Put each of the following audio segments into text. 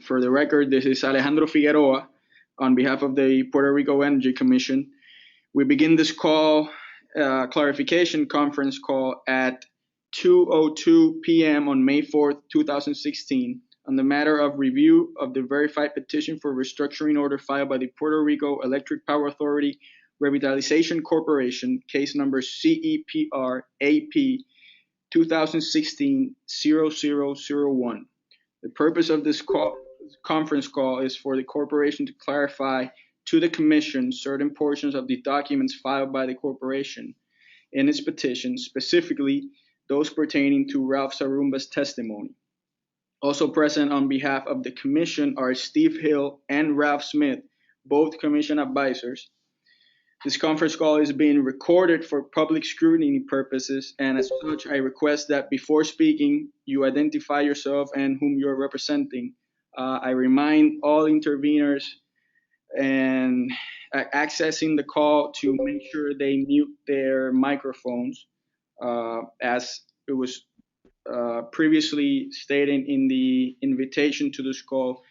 For the record, this is Alejandro Figueroa on behalf of the Puerto Rico Energy Commission. We begin this call, clarification conference call at 2:02 p.m. on May 4th, 2016, on the matter of review of the verified petition for restructuring order filed by the Puerto Rico Electric Power Authority Revitalization Corporation, case number CEPR AP 2016-0001. The purpose of this conference call is for the corporation to clarify to the Commission certain portions of the documents filed by the corporation in its petition, specifically those pertaining to Ralph Zarumba's testimony. Also present on behalf of the Commission are Steve Hill and Ralph Smith, both Commission advisors. This conference call is being recorded for public scrutiny purposes, and as such, I request that before speaking, you identify yourself and whom you are representing. I remind all interveners and accessing the call to make sure they mute their microphones, as it was previously stated in the invitation to this call.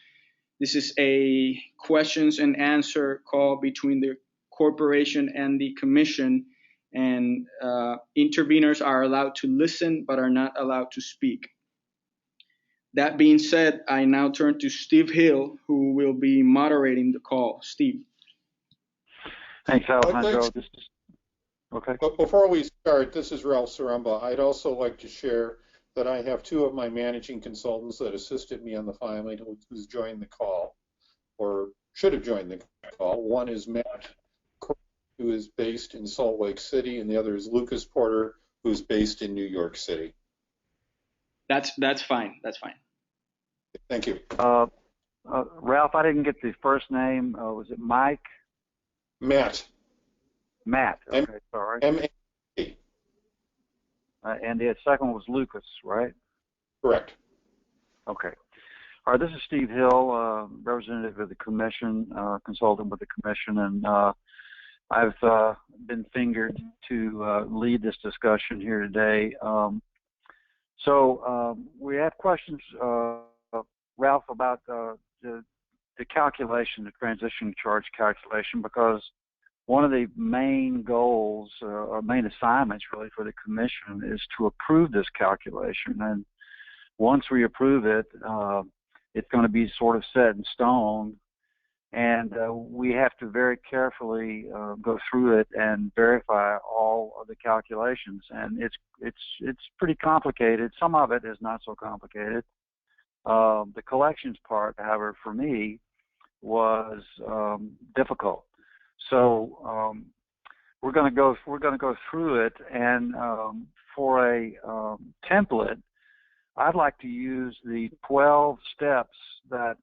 This is a questions and answer call between the corporation and the Commission, and interveners are allowed to listen but are not allowed to speak. That being said, I now turn to Steve Hill, who will be moderating the call. Steve. Thanks, Alejandro. Okay. But before we start, this is Ralph Zarumba. I'd also like to share that I have two of my managing consultants that assisted me on the filing who's joined the call, or should have joined the call. One is Matt, who is based in Salt Lake City, and the other is Lucas Porter, who's based in New York City. That's fine. That's fine. Thank you. Ralph, I didn't get the first name. Was it Mike? Matt. Matt. Okay, sorry. M-A-T. And the second was Lucas, right? Correct. Okay. All right, this is Steve Hill, representative of the Commission, consultant with the Commission, and I've been fingered to lead this discussion here today. So we have questions, Ralph, about the calculation, the transition charge calculation, because one of the main goals or main assignments really for the Commission is to approve this calculation. And once we approve it, it's going to be sort of set in stone. And we have to very carefully go through it and verify all of the calculations. And it's pretty complicated. Some of it is not so complicated. The collections part, however, for me, was difficult. So we're going to go through it. And for a template, I'd like to use the 12 steps that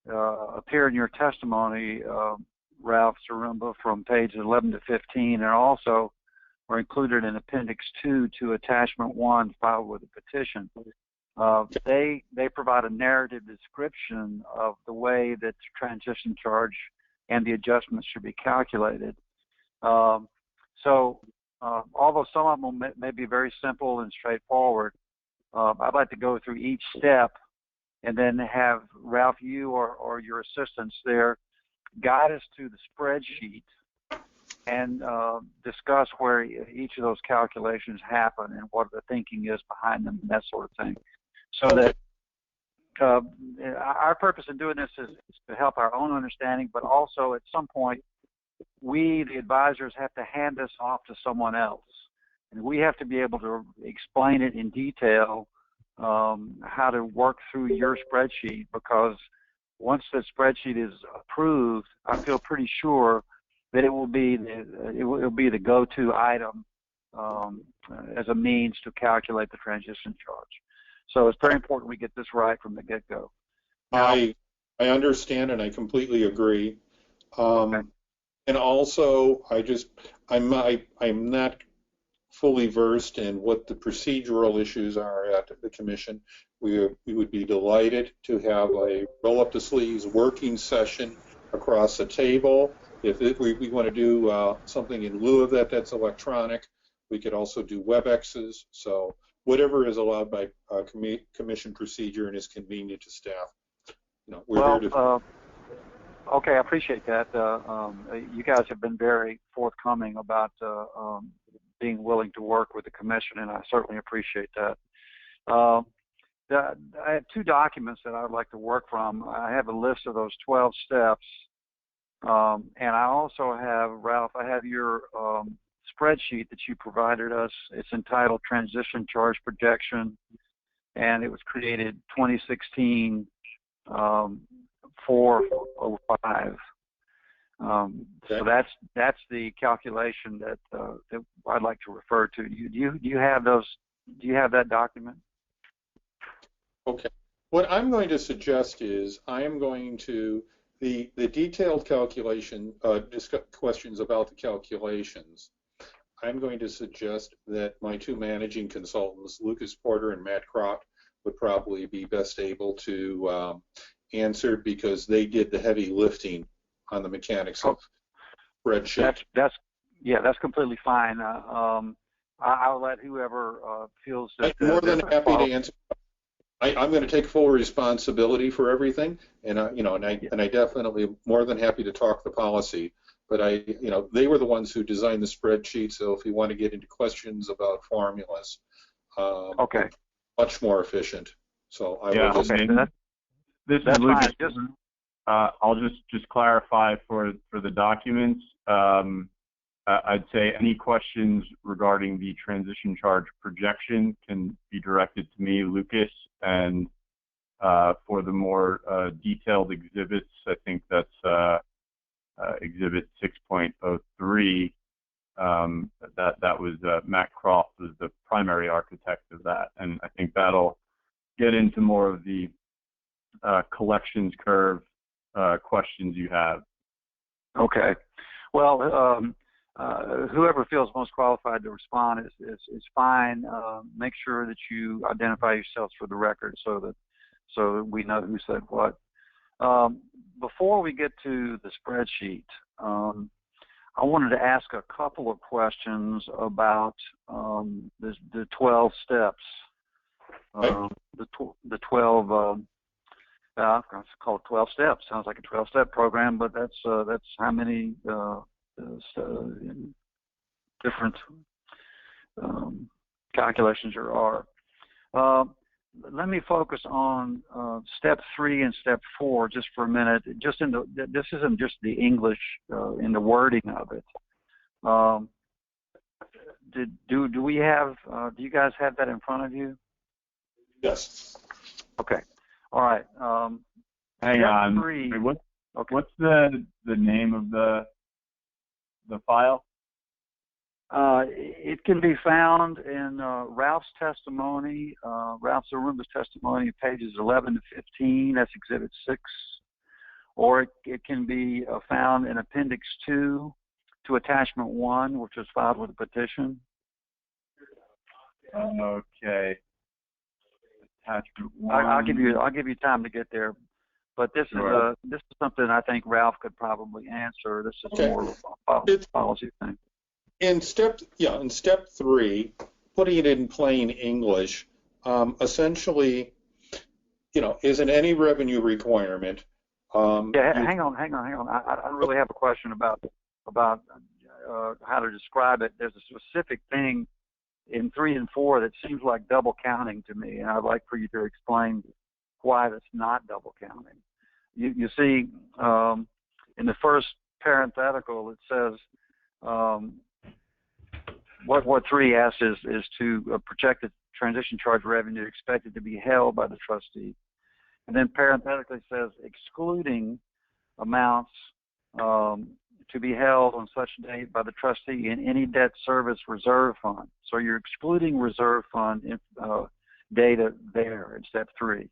appear in your testimony, Ralph Zarumba, from pages 11 to 15, and also are included in Appendix 2 to Attachment 1 filed with the petition. They provide a narrative description of the way that the transition charge and the adjustments should be calculated. So although some of them may be very simple and straightforward, I'd like to go through each step and then have Ralph, you or your assistants there, guide us to the spreadsheet and discuss where each of those calculations happen and what the thinking is behind them and that sort of thing. So that our purpose in doing this is to help our own understanding, but also at some point, we, the advisors, have to hand this off to someone else. And we have to be able to explain it in detail, how to work through your spreadsheet, because once the spreadsheet is approved, I feel pretty sure that it will be the go-to item as a means to calculate the transition charge. So it's very important we get this right from the get-go. I understand, and I completely agree. Okay. And also, I'm not fully versed in what the procedural issues are at the Commission. We would be delighted to have a roll-up-the-sleeves working session across the table. If we want to do something in lieu of that, that's electronic. We could also do WebExes. So whatever is allowed by Commission procedure and is convenient to staff. we're here to. Okay, I appreciate that. You guys have been very forthcoming about being willing to work with the commission, and I certainly appreciate that. I have two documents that I would like to work from. I have a list of those 12 steps, and I also have, Ralph, I have your spreadsheet that you provided us. It's entitled Transition Charge Projection, and it was created 2016 405. So that's the calculation that I'd like to refer to. Do you have those? Do you have that document? Okay. What I'm going to suggest is I am going to the detailed calculation questions about the calculations. I'm going to suggest that my two managing consultants, Lucas Porter and Matt Croft, would probably be best able to answer, because they did the heavy lifting on the mechanics of spreadsheet. That's completely fine. I'll let whoever feels that. I'm more than happy to answer. I'm going to take full responsibility for everything, and I definitely am more than happy to talk the policy. But they were the ones who designed the spreadsheet. So if you want to get into questions about formulas, okay, much more efficient. So I will just. Okay. This is Lucas. I'll just clarify for the documents. I'd say any questions regarding the transition charge projection can be directed to me, Lucas, and for the more detailed exhibits, I think that's Exhibit 6.03. That was Matt Croft was the primary architect of that, and I think that'll get into more of the collections curve questions you have. Okay. Well, whoever feels most qualified to respond is fine. Make sure that you identify yourselves for the record so that we know who said what. Before we get to the spreadsheet, I wanted to ask a couple of questions about the 12 steps. The 12. I call it 12 steps. Sounds like a 12-step program, but that's how many different calculations there are. Let me focus on step 3 and step 4 just for a minute. This isn't just the English in the wording of it. Do we have? Do you guys have that in front of you? Yes. Okay. All right. Hang on. 3. Wait, Okay. What's the name of the file? It can be found in Ralph's testimony, Ralph Zarumba's testimony, pages 11 to 15. That's Exhibit 6. Or it can be found in Appendix 2 to Attachment 1, which was filed with the petition. Okay. Attachment 1. I'll give you time to get there, but this is something I think Ralph could probably answer. This is more of a policy thing. In step 3, putting it in plain English, essentially, isn't any revenue requirement. Hang on. I really have a question about how to describe it. There's a specific thing in 3 and 4 that seems like double counting to me, and I'd like for you to explain why that's not double counting. You see, in the first parenthetical, it says what 3 asks is to project the transition charge revenue expected to be held by the trustee, and then parenthetically says excluding amounts to be held on such date by the trustee in any debt service reserve fund. So you're excluding reserve fund data there in step 3.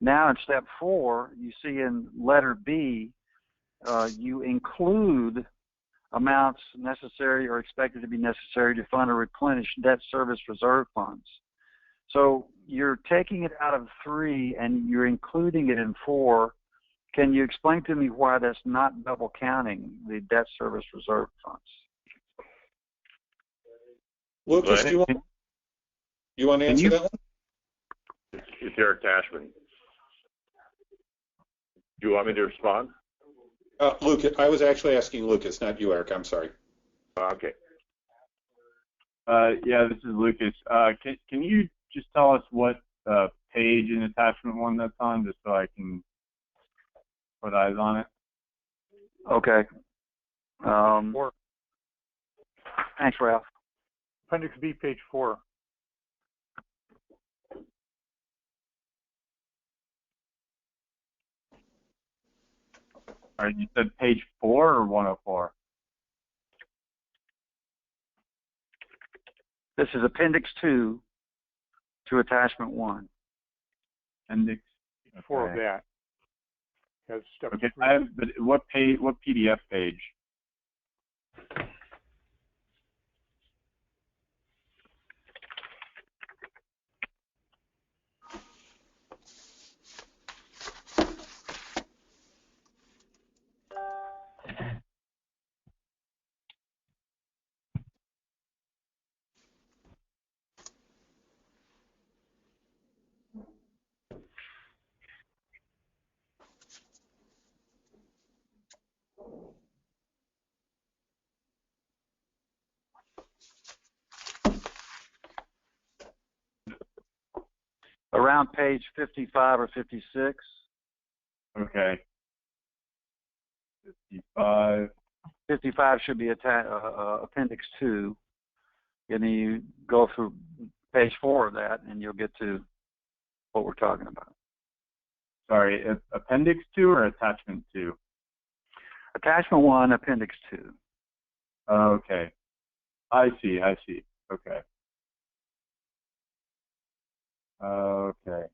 Now in step 4, you see in letter B, you include amounts necessary or expected to be necessary to fund or replenish debt service reserve funds. So you're taking it out of 3 and you're including it in 4. Can you explain to me why that's not double counting the debt service reserve funds? Lucas, do you want to answer that one? It's Eric Tashman. Do you want me to respond? Lucas, I was actually asking Lucas, not you, Eric. I'm sorry. Okay. Yeah, this is Lucas. Can you just tell us what page in attachment 1 that's on, just so I can put eyes on it? Okay. Thanks, Ralph. Appendix B, page 4. All right, you said page 4 or 104? This is Appendix 2 to Attachment 1. Appendix 4 of that. Has step Okay, 3. but what page? What PDF page? Around page 55 or 56. Okay. 55. 55 should be Appendix 2. And then you go through page 4 of that, and you'll get to what we're talking about. Sorry, Appendix 2 or Attachment 2? Attachment 1, Appendix 2. Okay. I see. Okay. Okay.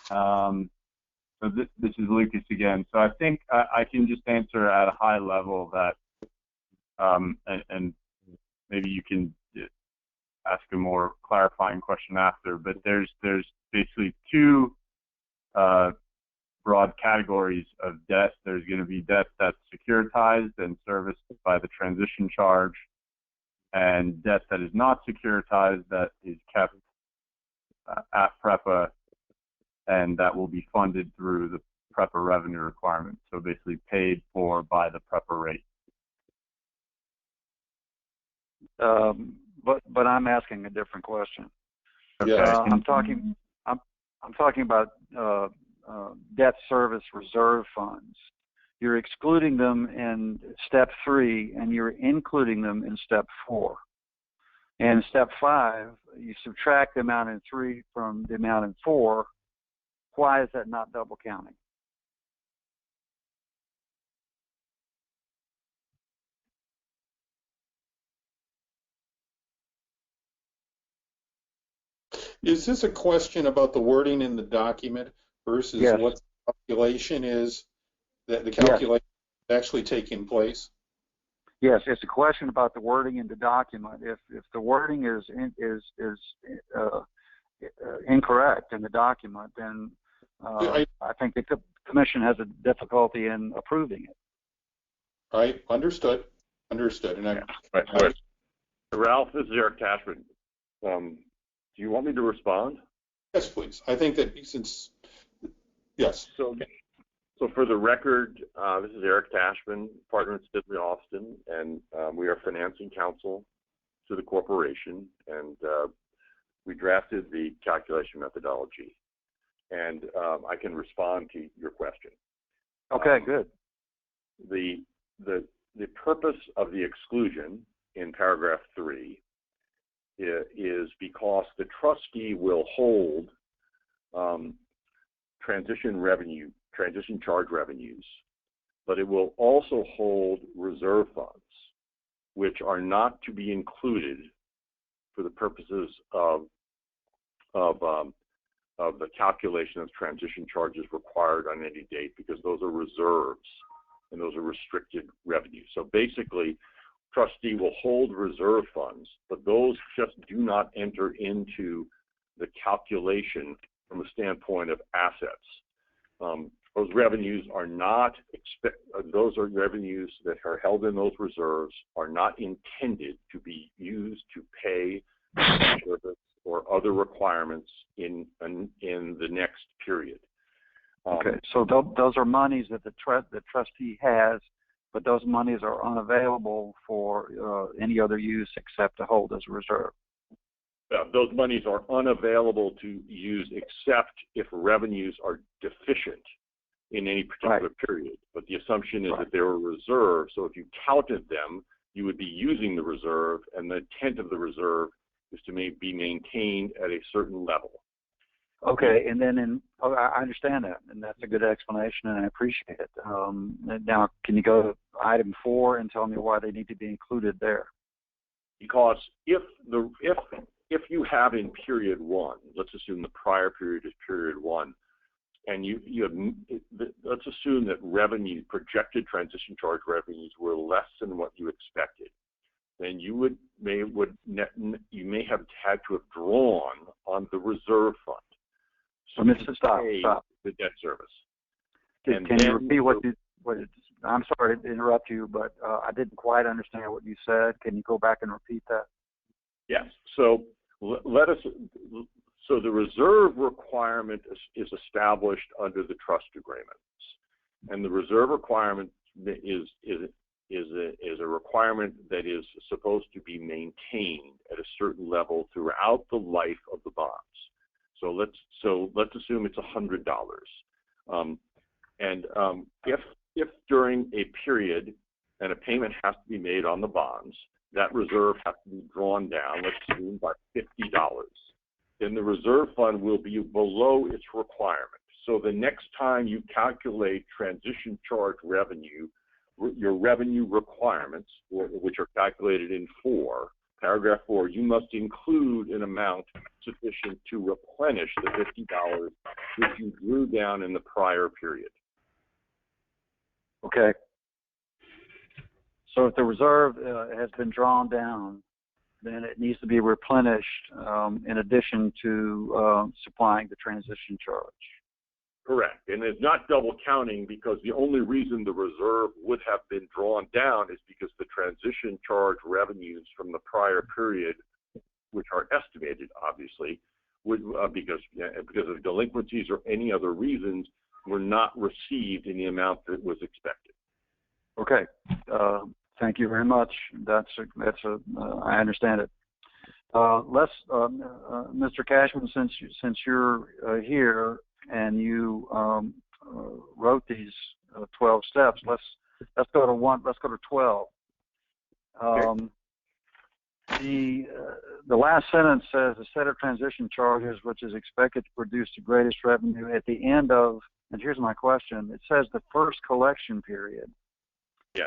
So this is Lucas again. So I think I can just answer at a high level that, and maybe you can ask a more clarifying question after. But there's basically two broad categories of debt. There's going to be debt that's securitized and serviced by the transition charge, and debt that is not securitized that is kept at PREPA, and that will be funded through the PREPA revenue requirement. So basically paid for by the PREPA rate. But I'm asking a different question. Okay. I'm talking about debt service reserve funds. You're excluding them in step 3, and you're including them in step 4. And step 5, you subtract the amount in 3 from the amount in 4. Why is that not double counting? Is this a question about the wording in the document versus what the calculation is, that the calculation is actually taking place? Yes, it's a question about the wording in the document. If the wording is incorrect in the document, then I think the commission has a difficulty in approving it. Right, understood. And Right. Ralph, this is Eric Tashman. Do you want me to respond? Yes, please. I think that yes. So for the record, this is Eric Tashman, partner in Sidley Austin, and we are financing counsel to the corporation, and we drafted the calculation methodology, and I can respond to your question. Okay, good. The purpose of the exclusion in paragraph 3 is because the trustee will hold transition charge revenues, but it will also hold reserve funds, which are not to be included for the purposes of the calculation of transition charges required on any date, because those are reserves and those are restricted revenues. So basically, trustee will hold reserve funds, but those just do not enter into the calculation from the standpoint of assets. Those revenues are not those are revenues that are held in those reserves are not intended to be used to pay service or other requirements in the next period. Okay, so those are monies that the trustee has, but those monies are unavailable for any other use except to hold as a reserve. Those monies are unavailable to use except if revenues are deficient in any particular period. But the assumption is that they're a reserve, so if you counted them, you would be using the reserve, and the intent of the reserve is to be maintained at a certain level. Okay, and then I understand that, and that's a good explanation, and I appreciate it. Now, can you go to item 4 and tell me why they need to be included there? Because if you have in period 1, let's assume the prior period is period 1, and let's assume that projected transition charge revenues were less than what you expected, then you may have had to have drawn on the reserve fund. So Mr. Stop. The debt service. Can you repeat what I'm sorry to interrupt you, but I didn't quite understand what you said. Can you go back and repeat that? Yes. So So the reserve requirement is established under the trust agreements, and the reserve requirement is a requirement that is supposed to be maintained at a certain level throughout the life of the bonds. So let's assume it's $100, if during a period and a payment has to be made on the bonds, that reserve has to be drawn down, let's assume by $50. Then the reserve fund will be below its requirement. So the next time you calculate transition charge revenue, your revenue requirements, which are calculated in paragraph 4, you must include an amount sufficient to replenish the $50 which you drew down in the prior period. Okay. So if the reserve has been drawn down, then it needs to be replenished in addition to supplying the transition charge. Correct. And it's not double counting, because the only reason the reserve would have been drawn down is because the transition charge revenues from the prior period, which are estimated, obviously, would because of delinquencies or any other reasons, were not received in the amount that was expected. Okay. Thank you very much. I understand it. Mr. Cashman, since you're here and you wrote these 12 steps, let's go to 12. The last sentence says the set of transition charges which is expected to produce the greatest revenue at the end of, and here's my question, it says the first collection period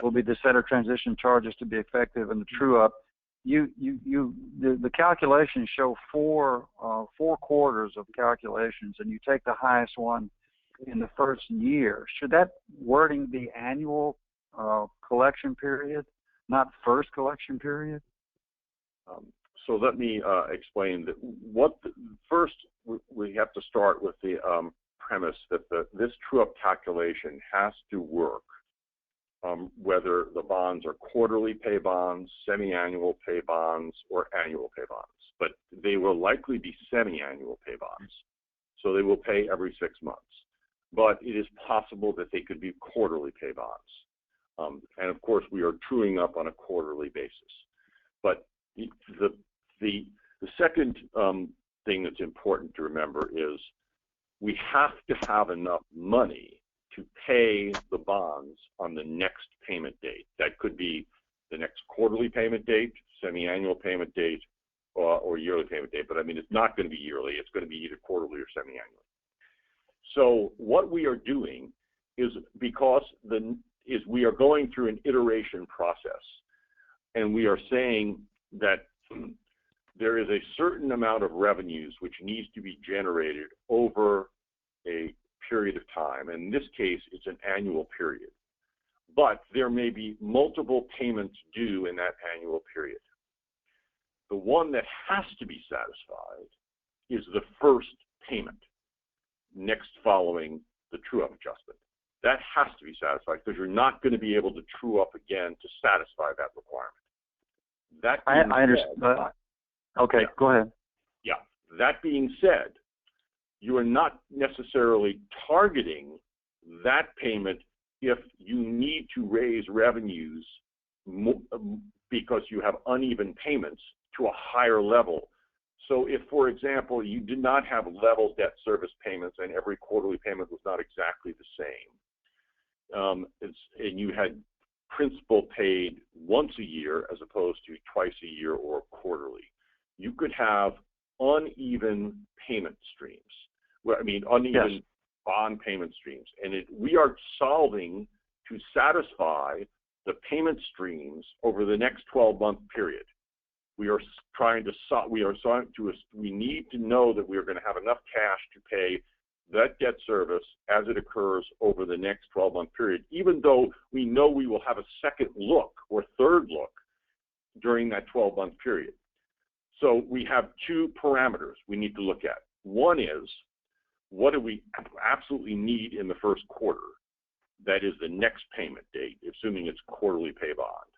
will be the set of transition charges to be effective in the true up. The calculations show four quarters of calculations, and you take the highest one in the first year. Should that wording be annual collection period, not first collection period? So let me explain that. First, we have to start with the premise that this true-up calculation has to work, whether the bonds are quarterly pay bonds, semi-annual pay bonds, or annual pay bonds. But they will likely be semi-annual pay bonds, so they will pay every 6 months. But it is possible that they could be quarterly pay bonds. And of course, we are truing up on a quarterly basis. But the second thing that's important to remember is we have to have enough money to pay the bonds on the next payment date. That could be the next quarterly payment date, semi-annual payment date, or yearly payment date. But I mean, it's not going to be yearly. It's going to be either quarterly or semi-annually. So what we are doing is we are going through an iteration process, and we are saying that there is a certain amount of revenues which needs to be generated over a period of time. In this case, it's an annual period. But there may be multiple payments due in that annual period. The one that has to be satisfied is the first payment next following the true-up adjustment. That has to be satisfied because you're not going to be able to true up again to satisfy that requirement. That I understand. Okay, yeah. Go ahead. Yeah. That being said, you are not necessarily targeting that payment if you need to raise revenues because you have uneven payments to a higher level. So if, for example, you did not have level debt service payments and every quarterly payment was not exactly the same, and you had principal paid once a year as opposed to twice a year or quarterly, you could have uneven payment streams. Well, I mean, uneven yes. bond payment streams. And we are solving to satisfy the payment streams over the next 12-month period. We are trying to we need to know that we are going to have enough cash to pay that debt service as it occurs over the next 12-month period, even though we know we will have a second look or third look during that 12-month period. So we have two parameters we need to look at. One is, what do we absolutely need in the first quarter? That is the next payment date, assuming it's quarterly pay bond.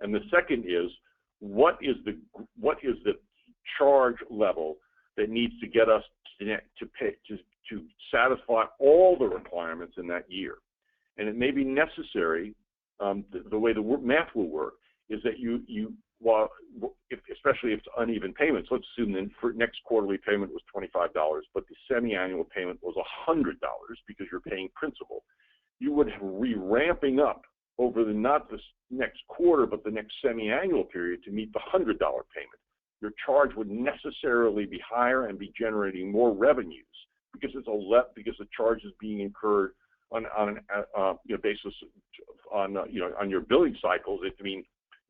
And the second is, what is the charge level that needs to get us to satisfy all the requirements in that year? And it may be necessary, the way the math will work, is that especially if it's uneven payments, let's assume the next quarterly payment was $25, but the semi-annual payment was $100 because you're paying principal. You would be ramping up over not this next quarter, but the next semi-annual period to meet the $100 payment. Your charge would necessarily be higher and be generating more revenues because because the charge is being incurred on basis on your billing cycles.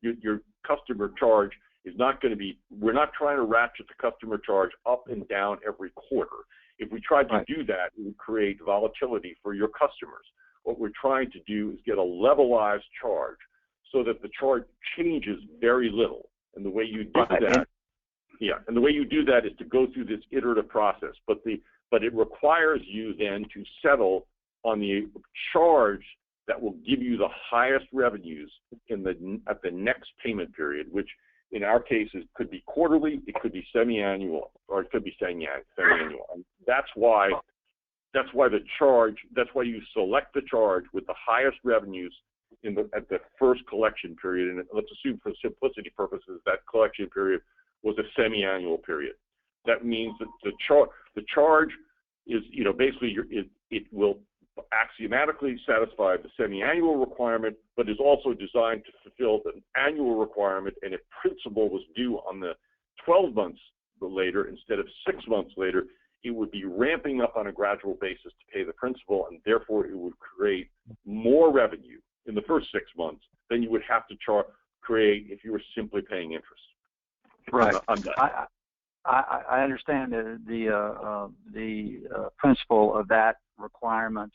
Your customer charge is not going to be, we're not trying to ratchet the customer charge up and down every quarter. If we tried to do that, it would create volatility for your customers. What we're trying to do is get a levelized charge so that the charge changes very little. And the way you do that, and the way you do that is to go through this iterative process. But it requires you then to settle on the charge that will give you the highest revenues at the next payment period, which in our cases could be quarterly, it could be semi-annual, or it could be semi-annual. And that's why you select the charge with the highest revenues at the first collection period. And let's assume for simplicity purposes that collection period was a semi-annual period. That means that the charge is, basically it will axiomatically satisfy the semi-annual requirement, but is also designed to fulfill the annual requirement. And if principal was due on the 12 months later instead of 6 months later, it would be ramping up on a gradual basis to pay the principal, and therefore it would create more revenue in the first 6 months than you would have to create if you were simply paying interest. Right. I understand the principle of that requirement.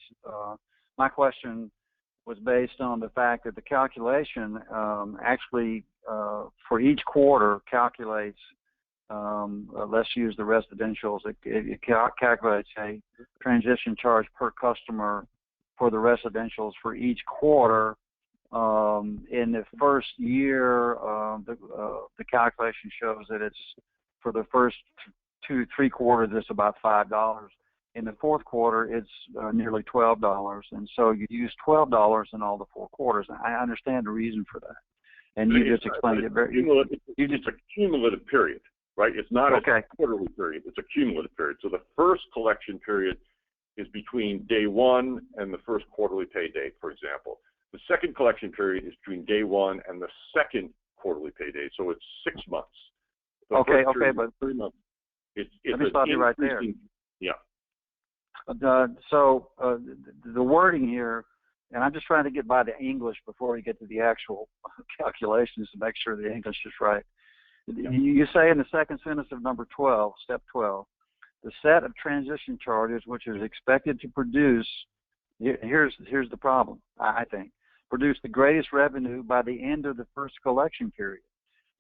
My question was based on the fact that the calculation actually for each quarter calculates, let's use the residentials, it calculates a transition charge per customer for the residentials for each quarter. In the first year, the calculation shows that it's for the first 2-3 quarters, it's about $5. In the fourth quarter, it's nearly $12, and so you use $12 in all the 4 quarters. I understand the reason for that, and you just explained it very. It's a cumulative period, right? It's not a quarterly period; it's a cumulative period. So the first collection period is between day 1 and the first quarterly pay date, for example. The second collection period is between day 1 and the second quarterly pay date, so it's 6 months. But 3 months. Let me stop you right there. Yeah. So the wording here, and I'm just trying to get by the English before we get to the actual calculations to make sure the English is right. Yeah. You say in the second sentence of number 12, step 12, the set of transition charges which is expected to produce, here's the problem, I think, produce the greatest revenue by the end of the first collection period.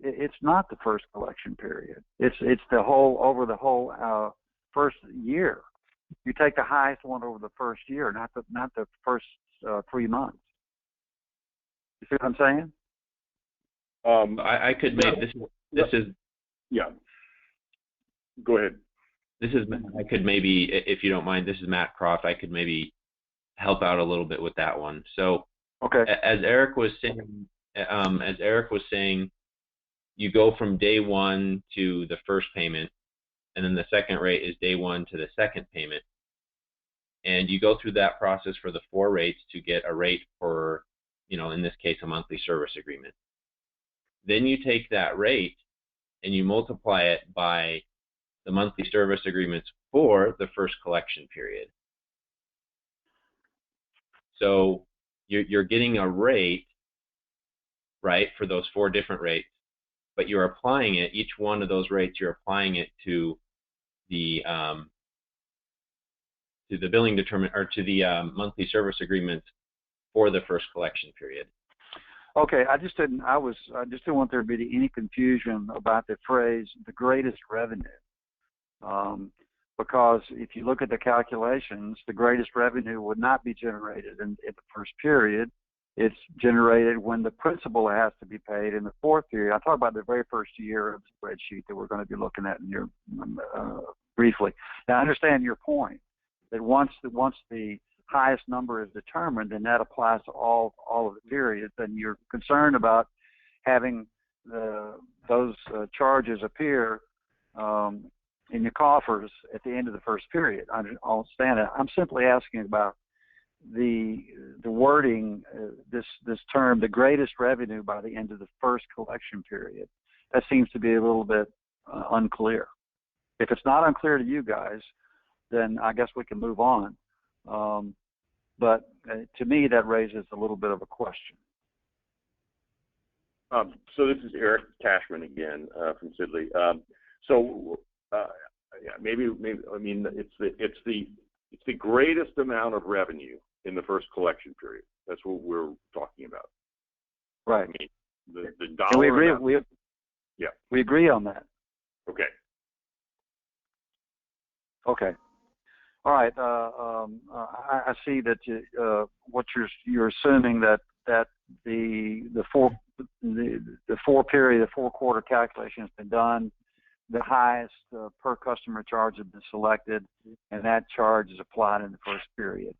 It's not the first collection period. It's the whole, over the whole first year. You take the highest one over the first year, not the first 3 months. You see what I'm saying? I could make this is yeah. Go ahead. I could maybe, if you don't mind, this is Matt Croft. I could maybe help out a little bit with that one. So, okay. As Eric was saying, you go from day one to the first payment, and then the second rate is day one to the second payment, and you go through that process for the 4 rates to get a rate for, in this case, a monthly service agreement. Then you take that rate and you multiply it by the monthly service agreements for the first collection period. So you're getting a rate, right, for those 4 different rates, but you're applying it, each one of those rates, you're applying it to the billing determinant, or to the monthly service agreements for the first collection period. Okay, I just didn't want there to be any confusion about the phrase "the greatest revenue," because if you look at the calculations, the greatest revenue would not be generated in the first period. It's generated when the principal has to be paid in the 4th period. I talk about the very first year of the spreadsheet that we're going to be looking at in here briefly. Now, I understand your point that once the highest number is determined, then that applies to all of the periods, and you're concerned about having those charges appear in your coffers at the end of the first period. I understand that. I'm simply asking about the wording, this term, the greatest revenue by the end of the first collection period. That seems to be a little bit unclear. If it's not unclear to you guys, then I guess we can move on. But to me, that raises a little bit of a question. So this is Eric Cashman again from Sidley. Maybe I mean it's the greatest amount of revenue in the first collection period. That's what we're talking about. Right. I mean, the dollar. And we agree. Amount, We agree on that. Okay. Okay. All right. I see that what you're assuming that the 4-quarter calculation has been done. The highest per customer charge has been selected, and that charge is applied in the first period.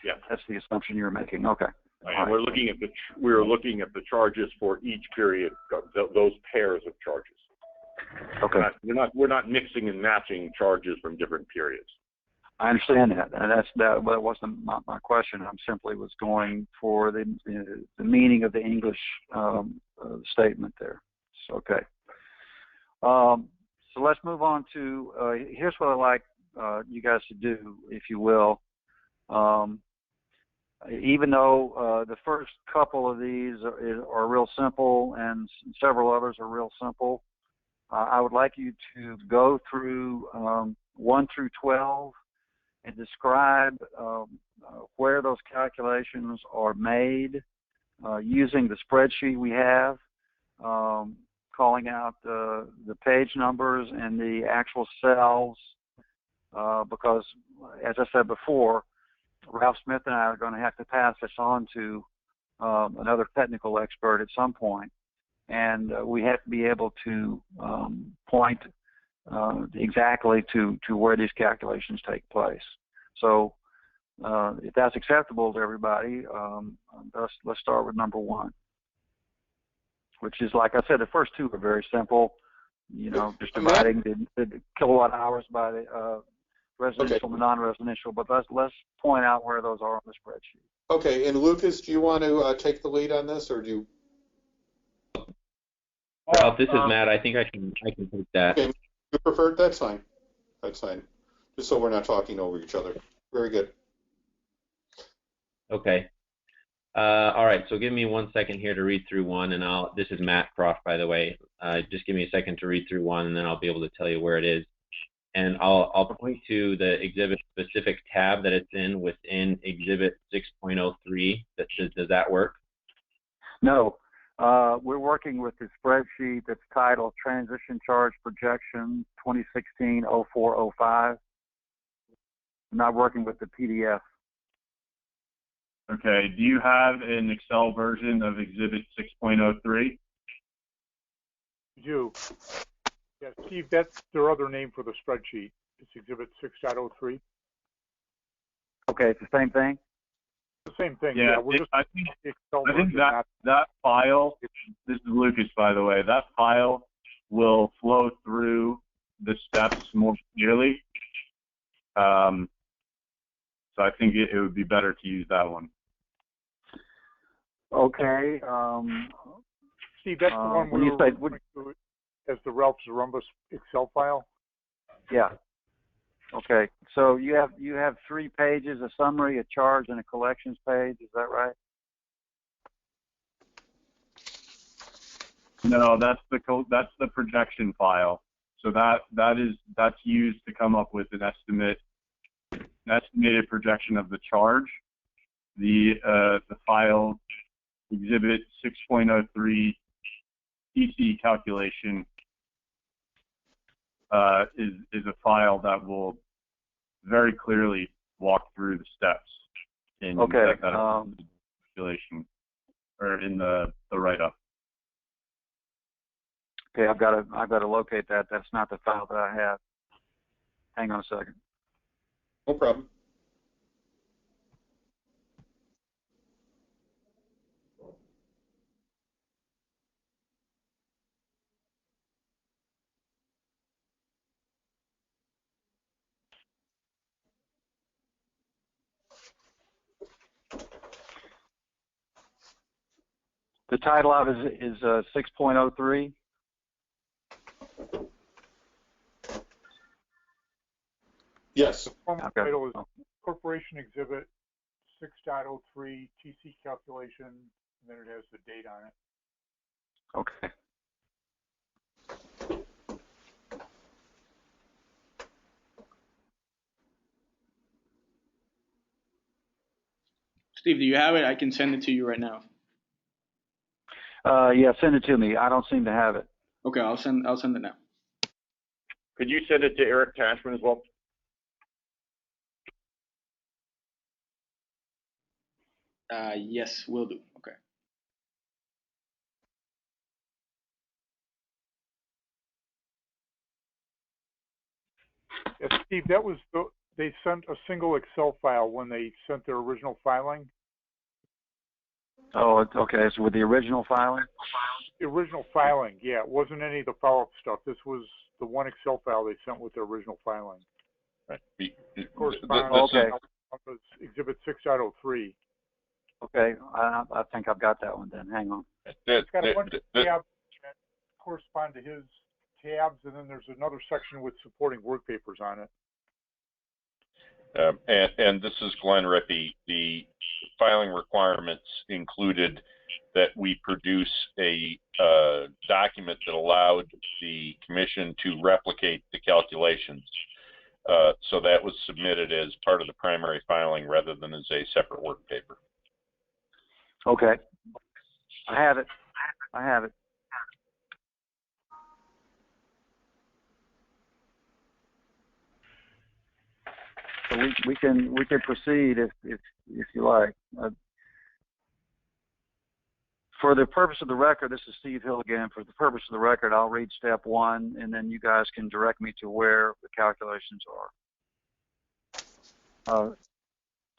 Yeah, that's the assumption you're making. Okay. And we're looking at the charges for each period, those pairs of charges. Okay. We're not mixing and matching charges from different periods. I understand that, and that wasn't my question. I simply was going for the meaning of the English statement there. So, okay. So let's move on to here's what I'd like you guys to do, if you will. Even though the first couple of these are real simple and several others are real simple, I would like you to go through 1 through 12 and describe where those calculations are made using the spreadsheet we have, calling out the page numbers and the actual cells, because, as I said before, Ralph Smith and I are going to have to pass this on to another technical expert at some point, and we have to be able to point exactly to where these calculations take place. So if that's acceptable to everybody, let's start with number 1, which is, like I said, the first 2 are very simple, just dividing the kilowatt hours by the residential and non-residential, but let's point out where those are on the spreadsheet. Okay, and Lucas, do you want to take the lead on this, or do you? Ralph, this is Matt. I think I can take that. Okay, you prefer? That's fine. That's fine. Just so we're not talking over each other. Very good. Okay. All right. So give me 1 second here to read through 1, and this is Matt Croft, by the way. Just give me a second to read through 1, and then I'll be able to tell you where it is. And I'll point to the exhibit specific tab that it's in within exhibit 6.03. Does that work? No. We're working with the spreadsheet that's titled Transition Charge Projection 2016-0405. I'm not working with the PDF. Okay. Do you have an Excel version of Exhibit 6.03? You do. Yeah, Steve, that's their other name for the spreadsheet. It's Exhibit 6.03. Okay, it's the same thing? The same thing. Yeah, I think that file, this is Lucas, by the way, that file will flow through the steps more clearly. So I think it would be better to use that one. Okay. Steve, that's the one we were referring to as the Ralph Zarumbas Excel file? Yeah. Okay. So you have 3 pages, a summary, a charge, and a collections page. Is that right? No, that's the projection file. So that's used to come up with an estimated projection of the charge. The file Exhibit 6.03 TC calculation is a file that will very clearly walk through the steps in that calculation or in the write-up. Okay, I've got to locate that. That's not the file that I have. Hang on a second. No problem. The title of it is 6.03. Yes. The formal title is Corporation Exhibit 6.03 TC calculation, and then it has the date on it. Okay. Steve, do you have it? I can send it to you right now. Yeah, send it to me. I don't seem to have it. Okay, I'll send it now. Could you send it to Eric Tashman as well? Yes, will do. Okay. Yeah, Steve, that was they sent a single Excel file when they sent their original filing. Oh, okay. So with the original filing? The original filing, yeah. It wasn't any of the follow-up stuff. This was the one Excel file they sent with their original filing. Right. Okay. Exhibit 6.03. Okay, I think I've got that one then. Hang on. It's got a bunch of tabs that correspond to his tabs, and then there's another section with supporting work papers on it. And this is Glenn Rippey. The filing requirements included that we produce a document that allowed the commission to replicate the calculations. So that was submitted as part of the primary filing rather than as a separate work paper. Okay. I have it. I have it. So we can proceed if you like. For the purpose of the record, this is Steve Hill again. For the purpose of the record, I'll read step 1, and then you guys can direct me to where the calculations are.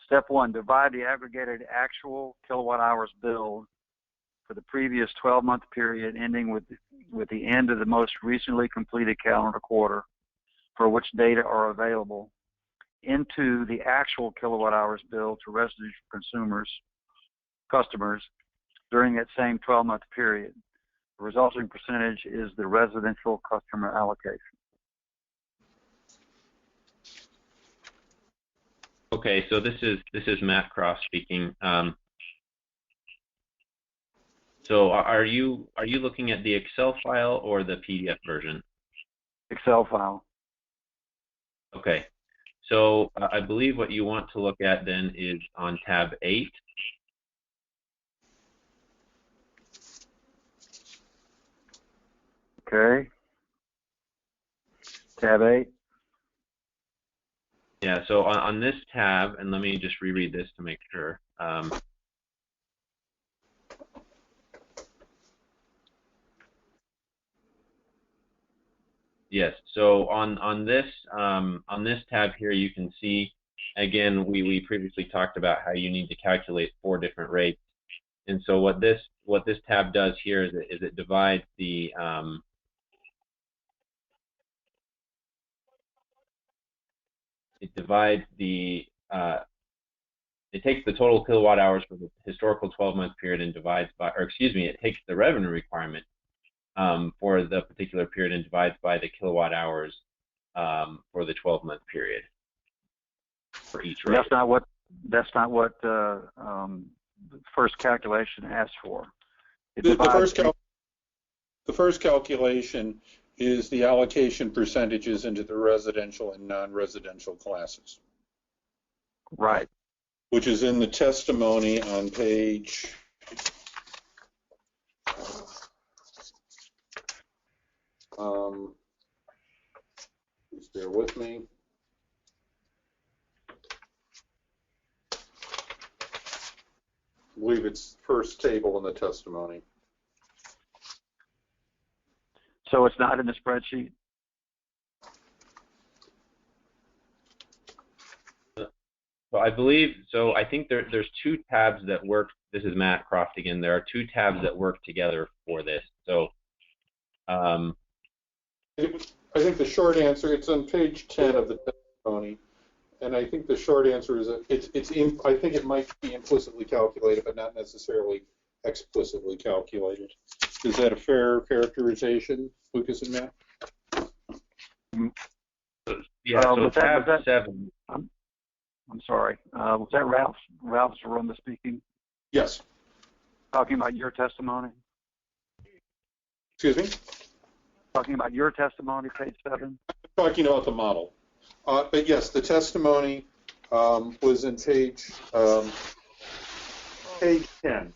Step 1: divide the aggregated actual kilowatt hours billed for the previous 12-month period ending with the end of the most recently completed calendar quarter, for which data are available, into the actual kilowatt hours billed to residential customers during that same 12-month period. The resulting percentage is the residential customer allocation. Okay, so this is Matt Cross speaking. So are you looking at the Excel file or the PDF version? Excel file. Okay, so I believe what you want to look at then is on tab 8. Okay. Tab 8. Yeah, so on this tab, and let me just reread this to make sure. Yes, so on this tab here, you can see, again, we previously talked about how you need to calculate 4 different rates. And so what this tab does here is it divides the it takes the total kilowatt hours for the historical 12-month period and divides by, or excuse me, it takes the revenue requirement for the particular period and divides by the kilowatt hours for the 12-month period for each rate. That's not what the first calculation asks for. The first calculation is the allocation percentages into the residential and non-residential classes. Right. Which is in the testimony on page please bear with me. I believe it's first table in the testimony. So it's not in the spreadsheet? So I think there's 2 tabs that work. This is Matt Croft again. There are 2 tabs that work together for this. So I think the short answer, it's on page 10 of the testimony, and I think the short answer is I think it might be implicitly calculated, but not necessarily explicitly calculated. Is that a fair characterization, Lucas and Matt? Yeah. So tab 7. I'm sorry. Was that Ralph Zarumba speaking? Yes. Talking about your testimony? Excuse me? Talking about your testimony, page 7? Talking about the model. But yes, the testimony was in page 10,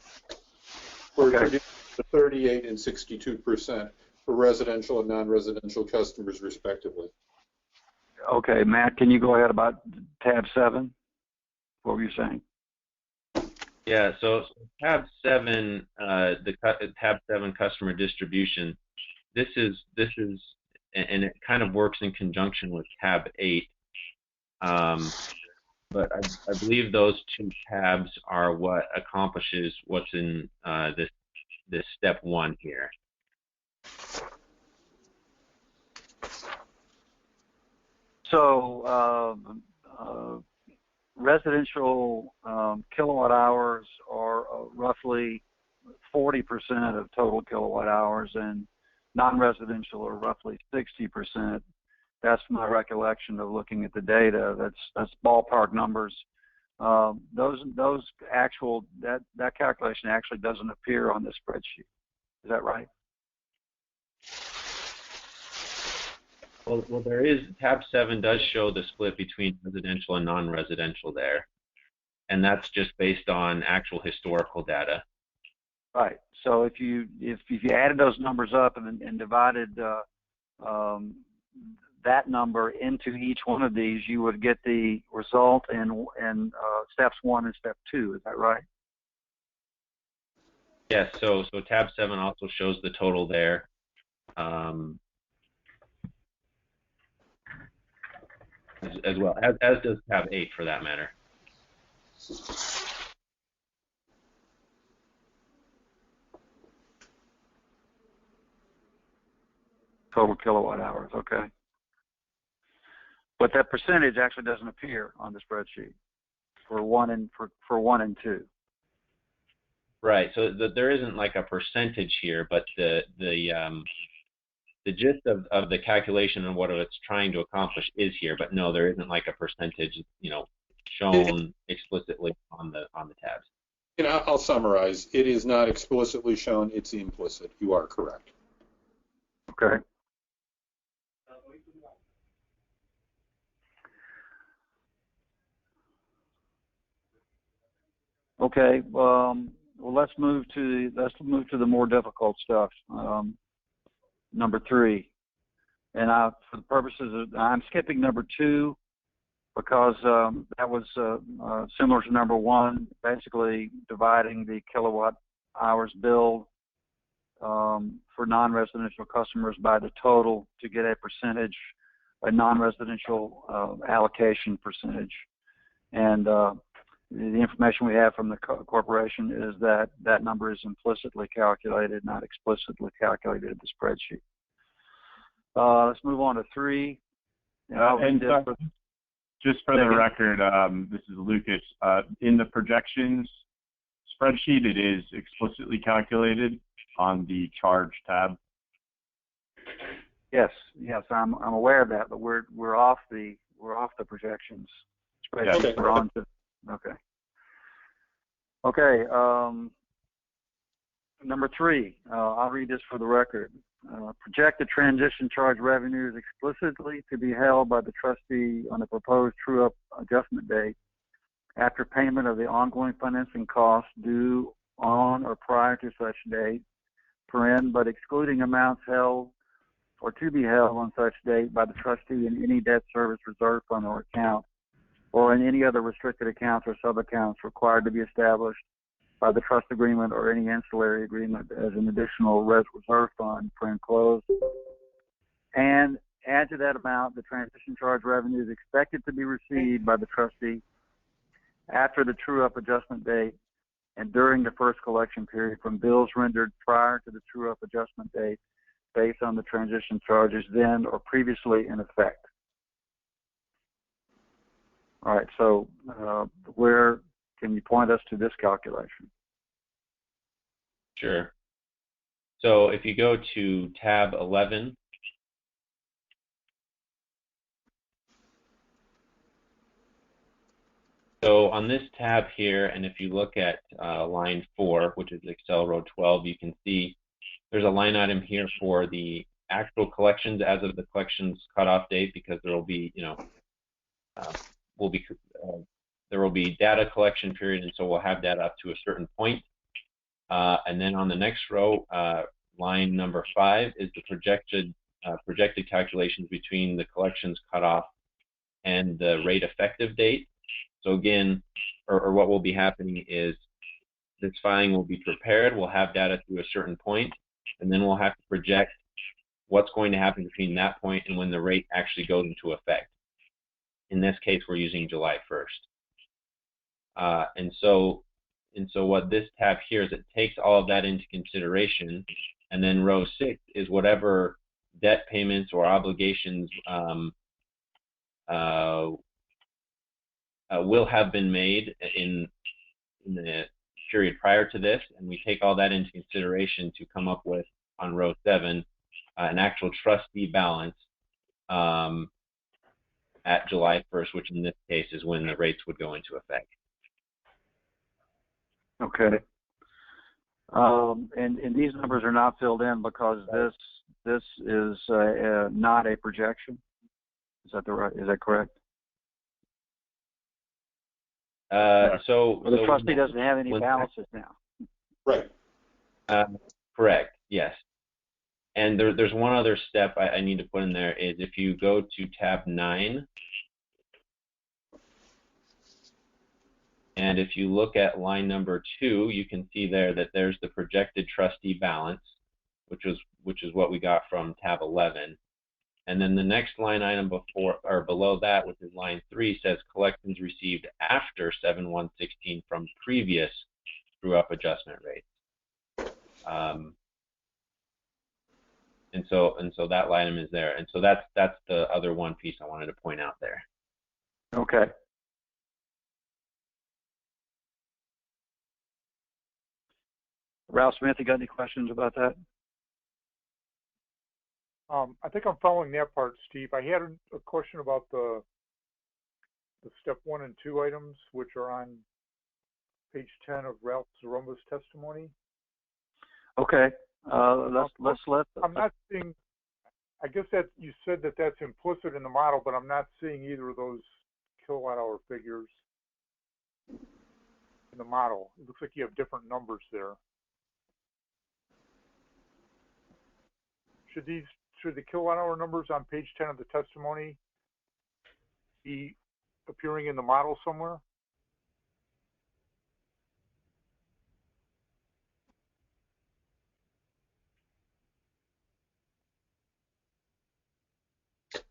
where it produced the 38 and 62% for residential and non-residential customers, respectively. Okay, Matt, can you go ahead about tab 7? What were you saying? Yeah, so tab 7, tab 7 customer distribution. This is, and it kind of works in conjunction with tab 8. But I believe those 2 tabs are what accomplishes what's in this step 1 here. So residential kilowatt hours are roughly 40% of total kilowatt hours, and non-residential are roughly 60%. That's my recollection of looking at the data. That's ballpark numbers. Those actual that calculation actually doesn't appear on this spreadsheet. Is that right? Well, there is, tab 7 does show the split between residential and non-residential there, and that's just based on actual historical data. Right. So if you added those numbers up and divided that number into each one of these, you would get the result in steps 1 and step 2. Is that right? Yes. So tab 7 also shows the total there. As well as does tab 8 for that matter. Total kilowatt hours, okay. But that percentage actually doesn't appear on the spreadsheet for 1 and 2. Right. So there isn't like a percentage here, but the gist of the calculation and what it's trying to accomplish is here, but no, there isn't like a percentage, shown explicitly on the tabs. I'll summarize. It is not explicitly shown. It's implicit. You are correct. Okay. Okay. Well, let's move to the more difficult stuff. number 3. And for the purposes of, I'm skipping number 2 because that was similar to number 1, basically dividing the kilowatt hours billed for non-residential customers by the total to get a percentage, a non-residential allocation percentage. And the information we have from the corporation is that that number is implicitly calculated, not explicitly calculated in the spreadsheet. Let's move on to 3. Just for the record, this is Lucas. In the projections spreadsheet, it is explicitly calculated on the charge tab. Yes, I'm aware of that, but we're off the projections spreadsheet. Okay. We're on to okay. Number 3. I'll read this for the record. Projected transition charge revenues explicitly to be held by the trustee on the proposed true-up adjustment date after payment of the ongoing financing costs due on or prior to such date, but excluding amounts held or to be held on such date by the trustee in any debt service reserve fund or account, or in any other restricted accounts or sub-accounts required to be established by the trust agreement or any ancillary agreement as an additional reserve fund, closed. And add to that amount the transition charge revenues expected to be received by the trustee after the true-up adjustment date and during the first collection period from bills rendered prior to the true-up adjustment date based on the transition charges then or previously in effect. All right, so where can you point us to this calculation? Sure. So if you go to tab 11, so on this tab here, and if you look at line 4, which is Excel row 12, you can see there's a line item here for the actual collections as of the collections cutoff date, because there will be, there will be data collection period, and so we'll have data up to a certain point. And then on the next row, line number 5 is the projected calculations between the collections cutoff and the rate effective date. So again, or what will be happening is this filing will be prepared, we'll have data through a certain point, and then we'll have to project what's going to happen between that point and when the rate actually goes into effect. In this case, we're using July 1st. And so what this tab here is, it takes all of that into consideration, and then row 6 is whatever debt payments or obligations will have been made in the period prior to this, and we take all that into consideration to come up with, on row 7, an actual trustee balance at July 1st, which in this case is when the rates would go into effect. Okay. And these numbers are not filled in because this is not a projection. Is that correct? So the trustee doesn't have any balances now. Right. Correct. Yes. And there's one other step I need to put in there, is if you go to tab 9, and if you look at line number 2, you can see there that there's the projected trustee balance, which is what we got from tab 11. And then the next line item before or below that, which is line 3, says collections received after 7/1/16 from previous true-up adjustment rates. And so that line item is there, and so that's the other one piece I wanted to point out there. Okay. Ralph Smith, you got any questions about that? I think I'm following that part, Steve. I had a question about the step 1 and 2 items, which are on page 10 of Ralph Zarumba's testimony. Okay. Let's let. I'm not seeing. I guess that you said that that's implicit in the model, but I'm not seeing either of those kilowatt-hour figures in the model. It looks like you have different numbers there. should the kilowatt hour numbers on page 10 of the testimony be appearing in the model somewhere?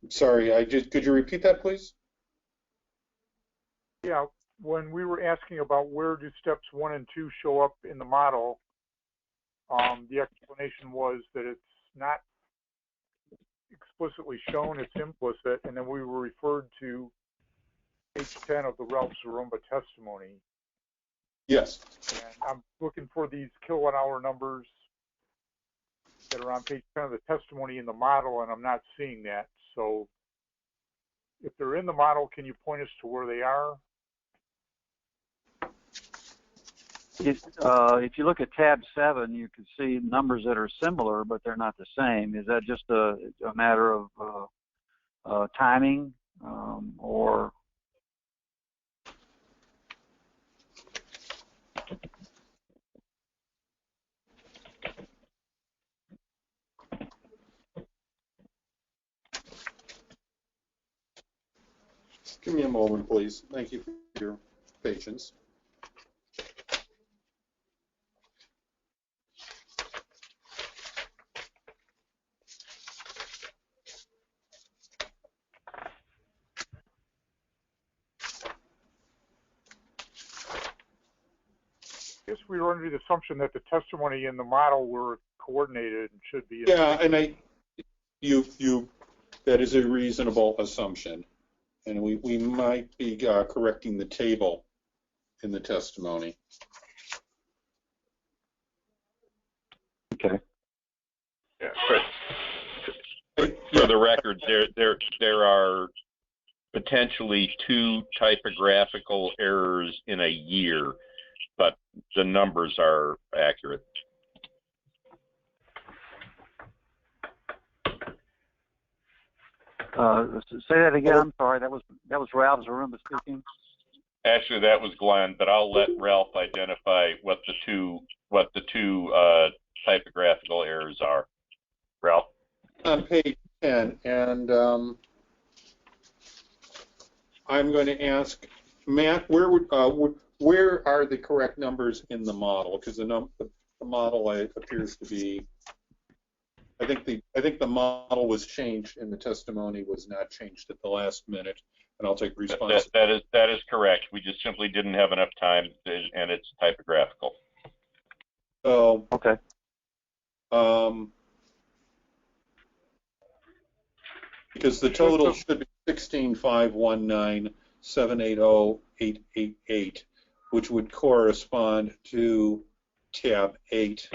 Sorry, could you repeat that, please? Yeah, when we were asking about where do steps 1 and 2 show up in the model, the explanation was that it's not explicitly shown, it's implicit, and then we were referred to page 10 of the Ralph Zarumba testimony. Yes. And I'm looking for these kilowatt hour numbers that are on page 10 of the testimony in the model, and I'm not seeing that. So if they're in the model, can you point us to where they are? If you look at tab 7, you can see numbers that are similar, but they're not the same. Is that just a matter of timing, or? Give me a moment, please. Thank you for your patience. I guess we were under the assumption that the testimony and the model were coordinated and should be. Yeah, and that is a reasonable assumption, and we might be correcting the table in the testimony. Okay. Yeah, for the record, there are potentially 2 typographical errors in a year, but the numbers are accurate. Say that again. I'm sorry. That was Ralph Zarumba speaking. Actually, that was Glenn, but I'll let Ralph identify what the two typographical errors are. Ralph? On page 10, and I'm going to ask Matt, where are the correct numbers in the model? Because the model appears to be. I think the model was changed, and the testimony was not changed at the last minute. And I'll take responsibility. That is correct. We just simply didn't have enough time, and it's typographical. So okay. Because the total should be 16,519,780,888, which would correspond to tab 8.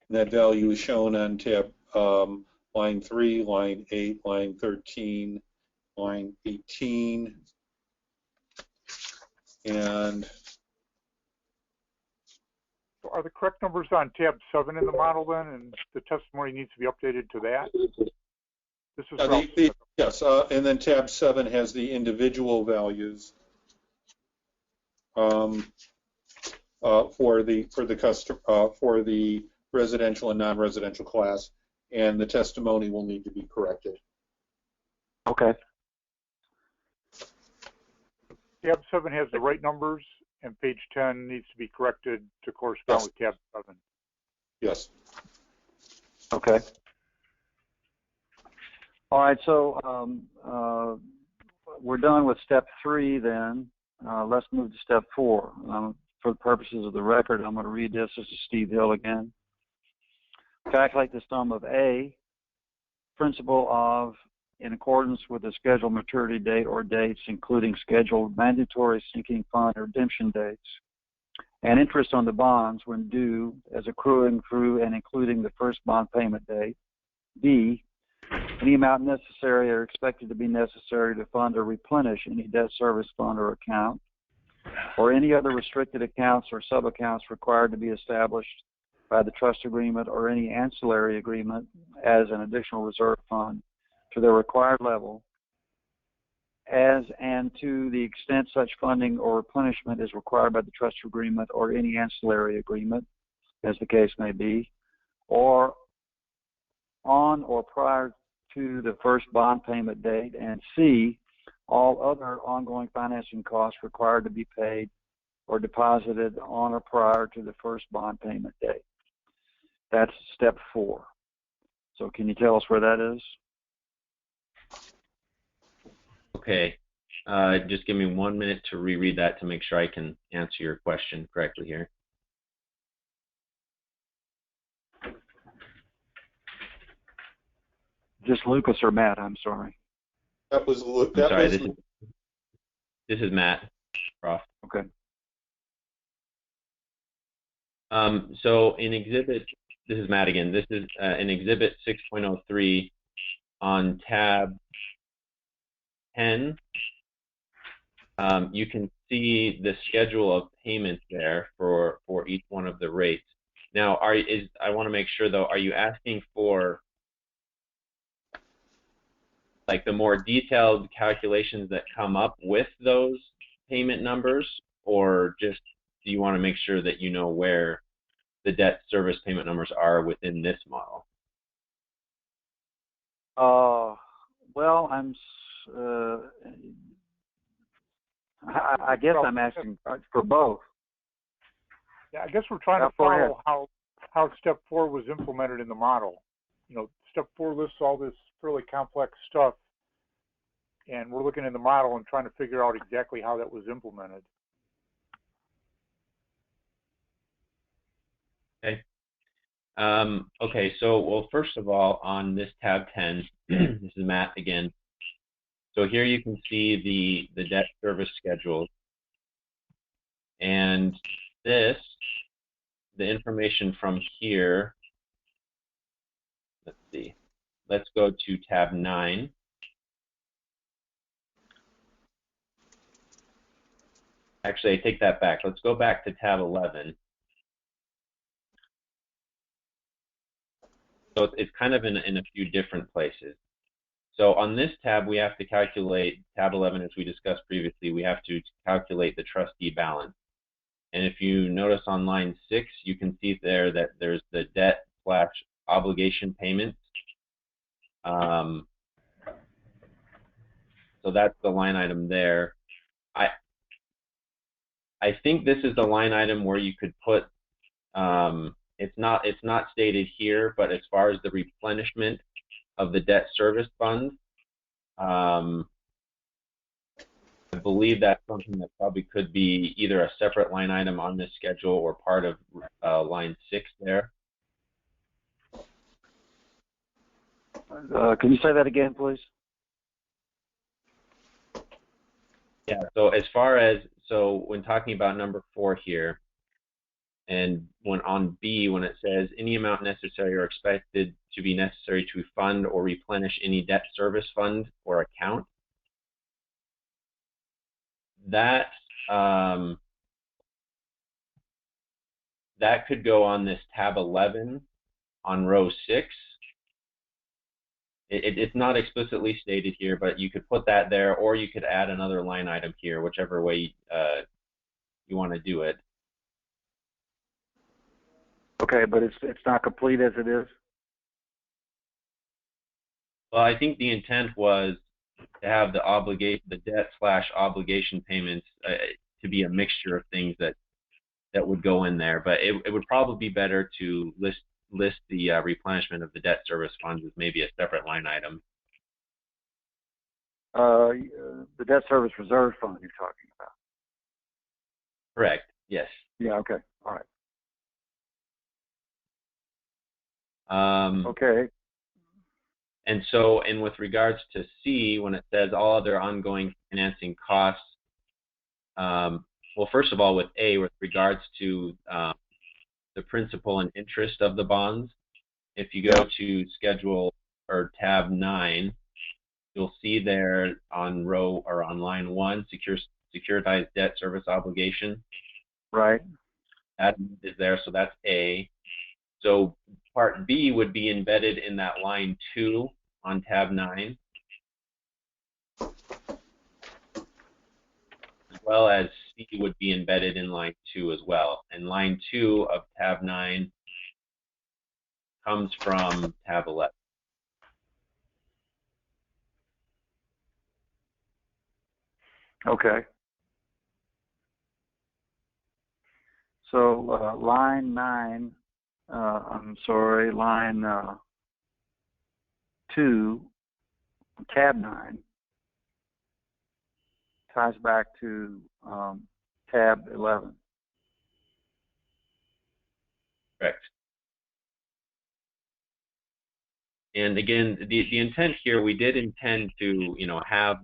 And that value is shown on tab line 3, line 8, line 13, line 18, and are the correct numbers on tab 7 in the model then, and the testimony needs to be updated to that? This is yes, and then tab 7 has the individual values for the residential and non-residential class, and the testimony will need to be corrected. Okay. Tab 7 has the right numbers, and page 10 needs to be corrected to correspond with tab 7. Yes. Okay. All right, so we're done with step 3 then. Let's move to step 4. For the purposes of the record, I'm going to read this. This is Steve Hill again. Calculate the sum of A, principal of, in accordance with the scheduled maturity date or dates, including scheduled mandatory sinking fund redemption dates, and interest on the bonds when due as accruing through and including the first bond payment date. B, any amount necessary or expected to be necessary to fund or replenish any debt service fund or account, or any other restricted accounts or sub-accounts required to be established by the trust agreement or any ancillary agreement as an additional reserve fund to the required level, as and to the extent such funding or replenishment is required by the trust agreement or any ancillary agreement, as the case may be, or on or prior to the first bond payment date, and C, all other ongoing financing costs required to be paid or deposited on or prior to the first bond payment date. That's step 4. So can you tell us where that is? Okay. Just give me 1 minute to reread that to make sure I can answer your question correctly here. Just Lucas or Matt, I'm sorry. That was Luke. I'm sorry, this is Matt Croft. Okay. So in exhibit, this is Matt again. This is in exhibit 6.03 on tab 10. You can see the schedule of payments there for each one of the rates. Now, I want to make sure though, are you asking for like the more detailed calculations that come up with those payment numbers, or just do you want to make sure that you know where the debt service payment numbers are within this model? Well, I guess I'm asking for both. Yeah, I guess we're trying to follow how step 4 was implemented in the model. You know, step 4 lists all this fairly complex stuff, and we're looking in the model and trying to figure out exactly how that was implemented. Okay. Okay, so, well, first of all, on this tab 10, this is Matt again. So here you can see the debt service schedule. And this, the information from here, let's see, let's go to tab 9. Actually, I take that back. Let's go back to tab 11. So it's kind of in a few different places. So on this tab, we have to calculate, tab 11, as we discussed previously, we have to calculate the trustee balance. And if you notice on line 6, you can see there that there's the debt/obligation payments. So that's the line item there. I think this is the line item where you could put, it's not stated here, but as far as the replenishment of the debt service fund, I believe that's something that probably could be either a separate line item on this schedule or part of line 6 there. Can you say that again, please? Yeah, so as far as, so when talking about number 4 here, and when on B, when it says any amount necessary or expected to be necessary to fund or replenish any debt service fund or account, that that could go on this tab 11 on row 6. It's not explicitly stated here, but you could put that there, or you could add another line item here, whichever way you want to do it. Okay, but it's not complete as it is? Well, I think the intent was to have the debt/obligation payments to be a mixture of things that would go in there, but it would probably be better to list the replenishment of the debt service funds as maybe a separate line item. The debt service reserve fund you're talking about. Correct. Yes. Yeah. Okay. All right. Okay. And so, and with regards to C, when it says all other ongoing financing costs, well, first of all, with A, with regards to the principal and interest of the bonds, if you go to schedule or tab 9, you'll see there on row or on line 1, securitized debt service obligation. Right. That is there, so that's A. So part B would be embedded in that line 2 on tab 9, as well as C would be embedded in line 2 as well. And line 2 of tab 9 comes from tab 11. Okay. So line 9, line 2, tab 9, ties back to tab 11. Correct. And again, the intent here, we did intend to, have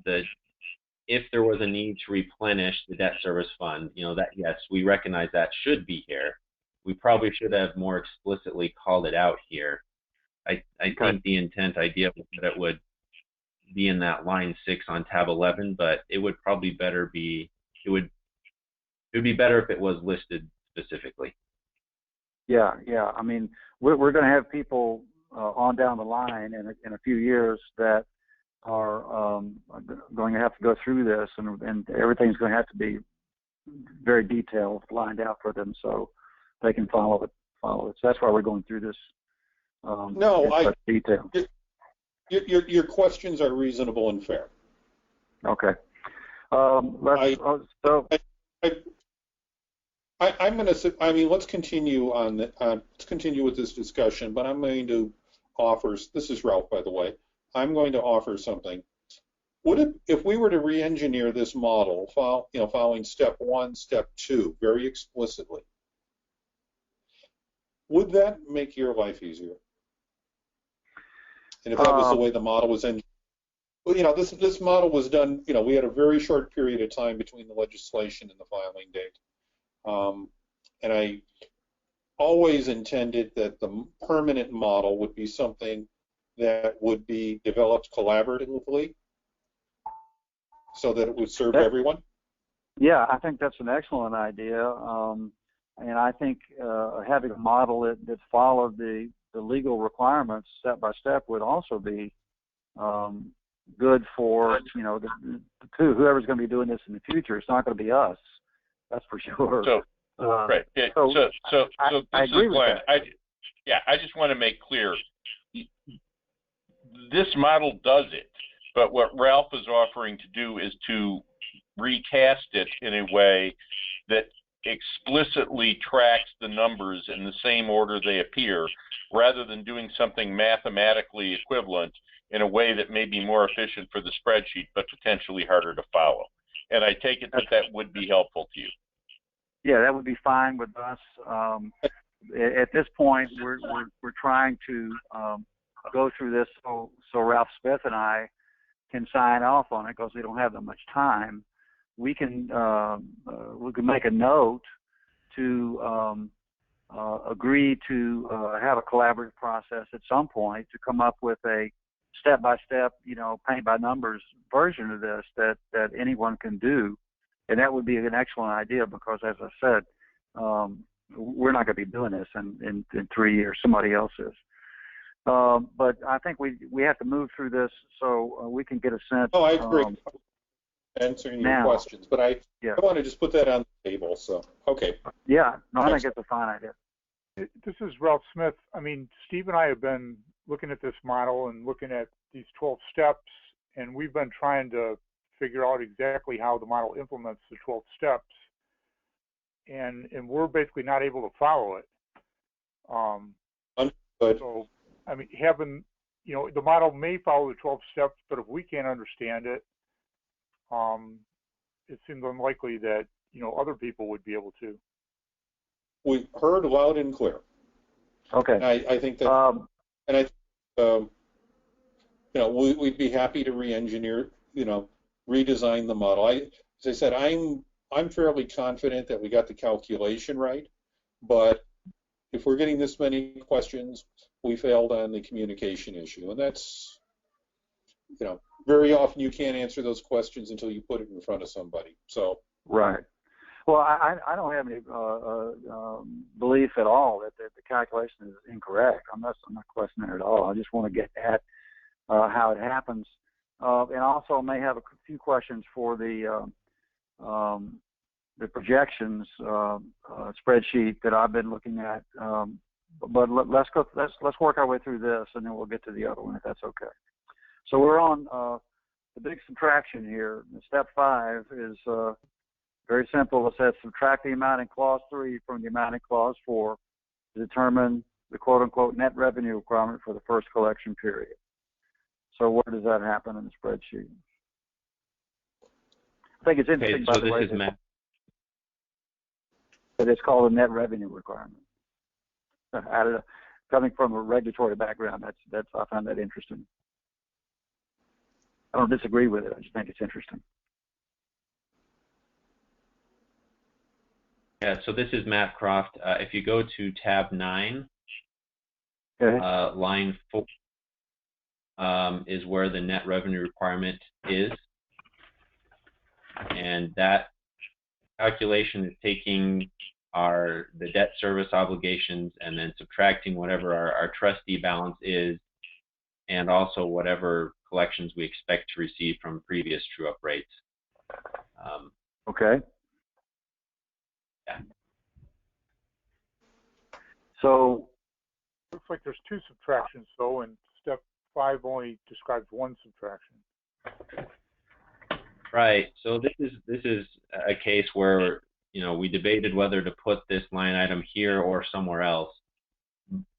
if there was a need to replenish the debt service fund, that, yes, we recognize that should be here. We probably should have more explicitly called it out here. I think the intent idea was that it would be in that line 6 on tab 11, but it would probably it would be better if it was listed specifically. Yeah. I mean, we're going to have people on down the line in a few years that are going to have to go through this, and everything's going to have to be very detailed, lined out for them, so they can follow it. So that's why we're going through this. Detail. Your questions are reasonable and fair. Okay. I'm going to. I mean, let's continue on. Let's continue with this discussion. But I'm going to offer. This is Ralph, by the way. I'm going to offer something. Would it, if we were to re-engineer this model, following step 1, step 2, very explicitly, would that make your life easier? And if that was the way the model was engineered, this model was done. We had a very short period of time between the legislation and the filing date. And I always intended that the permanent model would be something that would be developed collaboratively so that it would serve everyone. Yeah, I think that's an excellent idea. And I think having a model that followed the legal requirements step by step would also be good for, whoever's going to be doing this in the future. It's not going to be us. That's for sure. So, right. So I agree with Glenn. that. I just want to make clear, this model does it, but what Ralph is offering to do is to recast it in a way that explicitly tracks the numbers in the same order they appear, rather than doing something mathematically equivalent in a way that may be more efficient for the spreadsheet, but potentially harder to follow. And I take it that would be helpful to you. Yeah, that would be fine with us. At this point, we're trying to go through this so Ralph Smith and I can sign off on it, because we don't have that much time. We can make a note to agree to have a collaborative process at some point to come up with a step-by-step, paint by numbers version of this that anyone can do. And that would be an excellent idea, because, as I said, we're not going to be doing this in 3 years. Somebody else is. But I think we have to move through this so we can get a sense. Oh, I agree. Answering your questions, but I want to just put that on the table. So, okay. Yeah, no, I think it's a fine idea. This is Ralph Smith. I mean, Steve and I have been looking at this model and looking at these 12 steps, and we've been trying to figure out exactly how the model implements the 12 steps, and we're basically not able to follow it. So, I mean, having, the model may follow the 12 steps, but if we can't understand it, it seems unlikely that, other people would be able to. We heard loud and clear. Okay. And I think that, we'd be happy to re-engineer, redesign the model. As I said, I'm fairly confident that we got the calculation right, but if we're getting this many questions, we failed on the communication issue, and that's, very often you can't answer those questions until you put it in front of somebody. So. Right. Well, I don't have any belief at all that the calculation is incorrect. I'm not questioning it at all. I just want to get at how it happens, and also may have a few questions for the projections spreadsheet that I've been looking at. But let's work our way through this, and then we'll get to the other one if that's okay. So we're on big subtraction here. Step 5 is very simple. It says subtract the amount in clause 3 from the amount in clause 4 to determine the quote-unquote net revenue requirement for the first collection period. So where does that happen in the spreadsheet? I think it's interesting, by the way, that it's called a net revenue requirement. Coming from a regulatory background, I find that interesting. I don't disagree with it. I just think it's interesting. Yeah, so this is Matt Croft. If you go to tab 9, line 4 is where the net revenue requirement is. And that calculation is taking the debt service obligations and then subtracting whatever our trustee balance is, and also whatever collections we expect to receive from previous true-up rates. Okay. Yeah. So looks like there's 2 subtractions, though, and step 5 only describes 1 subtraction. Right. So this is a case where, you know, we debated whether to put this line item here or somewhere else.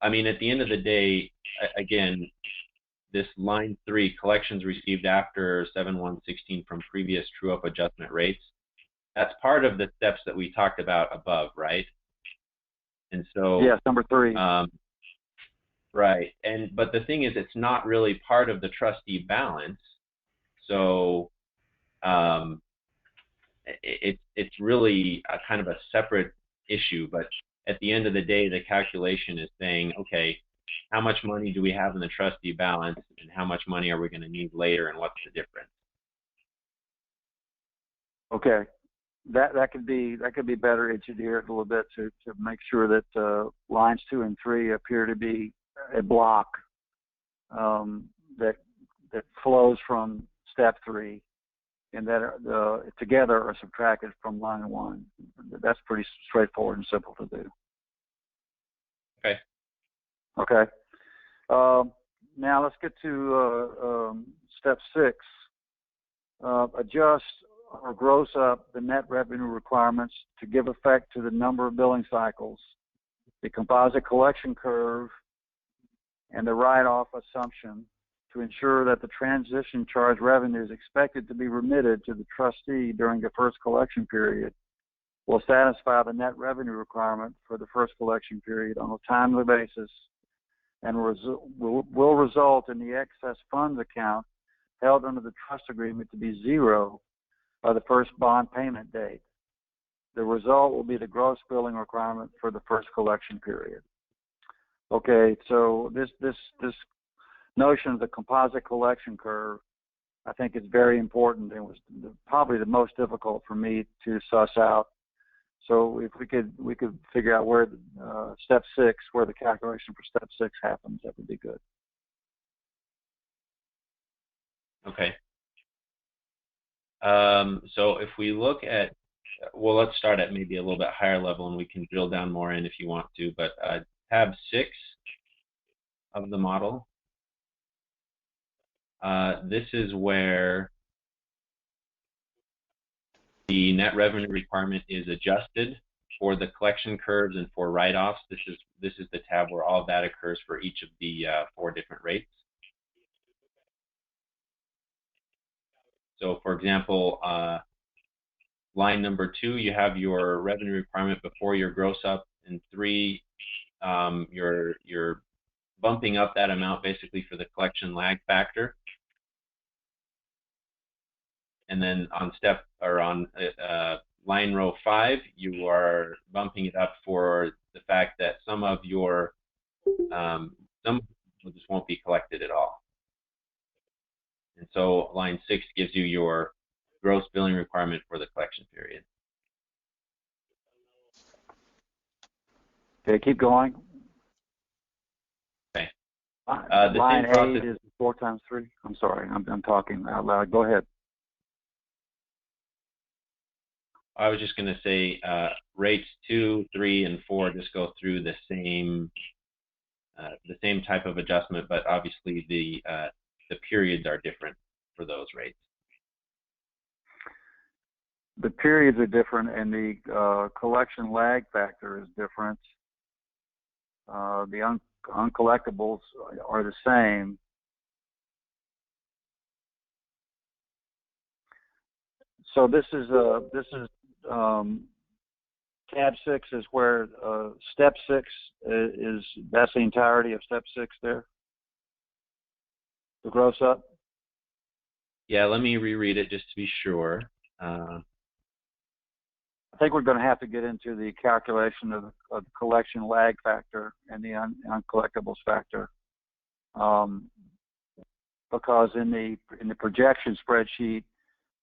I mean, at the end of the day, again, this line 3, collections received after 7/1/16 from previous true-up adjustment rates, that's part of the steps that we talked about above, right? And so yes, number 3. Right. But the thing is, it's not really part of the trustee balance. So it's really a kind of a separate issue. But at the end of the day, the calculation is saying, okay, how much money do we have in the trustee balance, and how much money are we going to need later, and what's the difference? Okay. That could be better engineered a little bit to make sure that lines 2 and 3 appear to be a block that flows from step 3, and that together are subtracted from line 1. That's pretty straightforward and simple to do. Okay. Okay. Now let's get to step 6. Adjust or gross up the net revenue requirements to give effect to the number of billing cycles, the composite collection curve, and the write-off assumption to ensure that the transition charge revenue is expected to be remitted to the trustee during the first collection period will satisfy the net revenue requirement for the first collection period on a timely basis, and will result in the excess funds account held under the trust agreement to be 0 by the first bond payment date. The result will be the gross billing requirement for the first collection period. Okay, so this notion of the composite collection curve, I think, is very important, and was probably the most difficult for me to suss out. So if we could figure out where step 6, where the calculation for step 6 happens, that would be good. Okay. So if we look at, well, let's start at maybe a little bit higher level, and we can drill down more in if you want to, but tab 6 of the model, this is where the net revenue requirement is adjusted for the collection curves and for write-offs. This is the tab where all of that occurs for each of the 4 different rates. So, for example, line number 2, you have your revenue requirement before your gross up, and 3, you're bumping up that amount basically for the collection lag factor. And then on line row 5, you are bumping it up for the fact that some of your just won't be collected at all. And so line 6 gives you your gross billing requirement for the collection period. Okay, keep going. Okay. Line 8 is 4 times 3. I'm sorry, I'm talking out loud. Go ahead. I was just going to say rates 2, 3, and 4 just go through the same type of adjustment, but obviously the periods are different. for those rates. The periods are different, and the collection lag factor is different. The uncollectibles are the same. So this is tab 6 is where step 6 is. That's the entirety of step 6 there. The gross up. Yeah, let me reread it just to be sure. I think we're going to have to get into the calculation of the collection lag factor and the uncollectibles factor, because in the projection spreadsheet,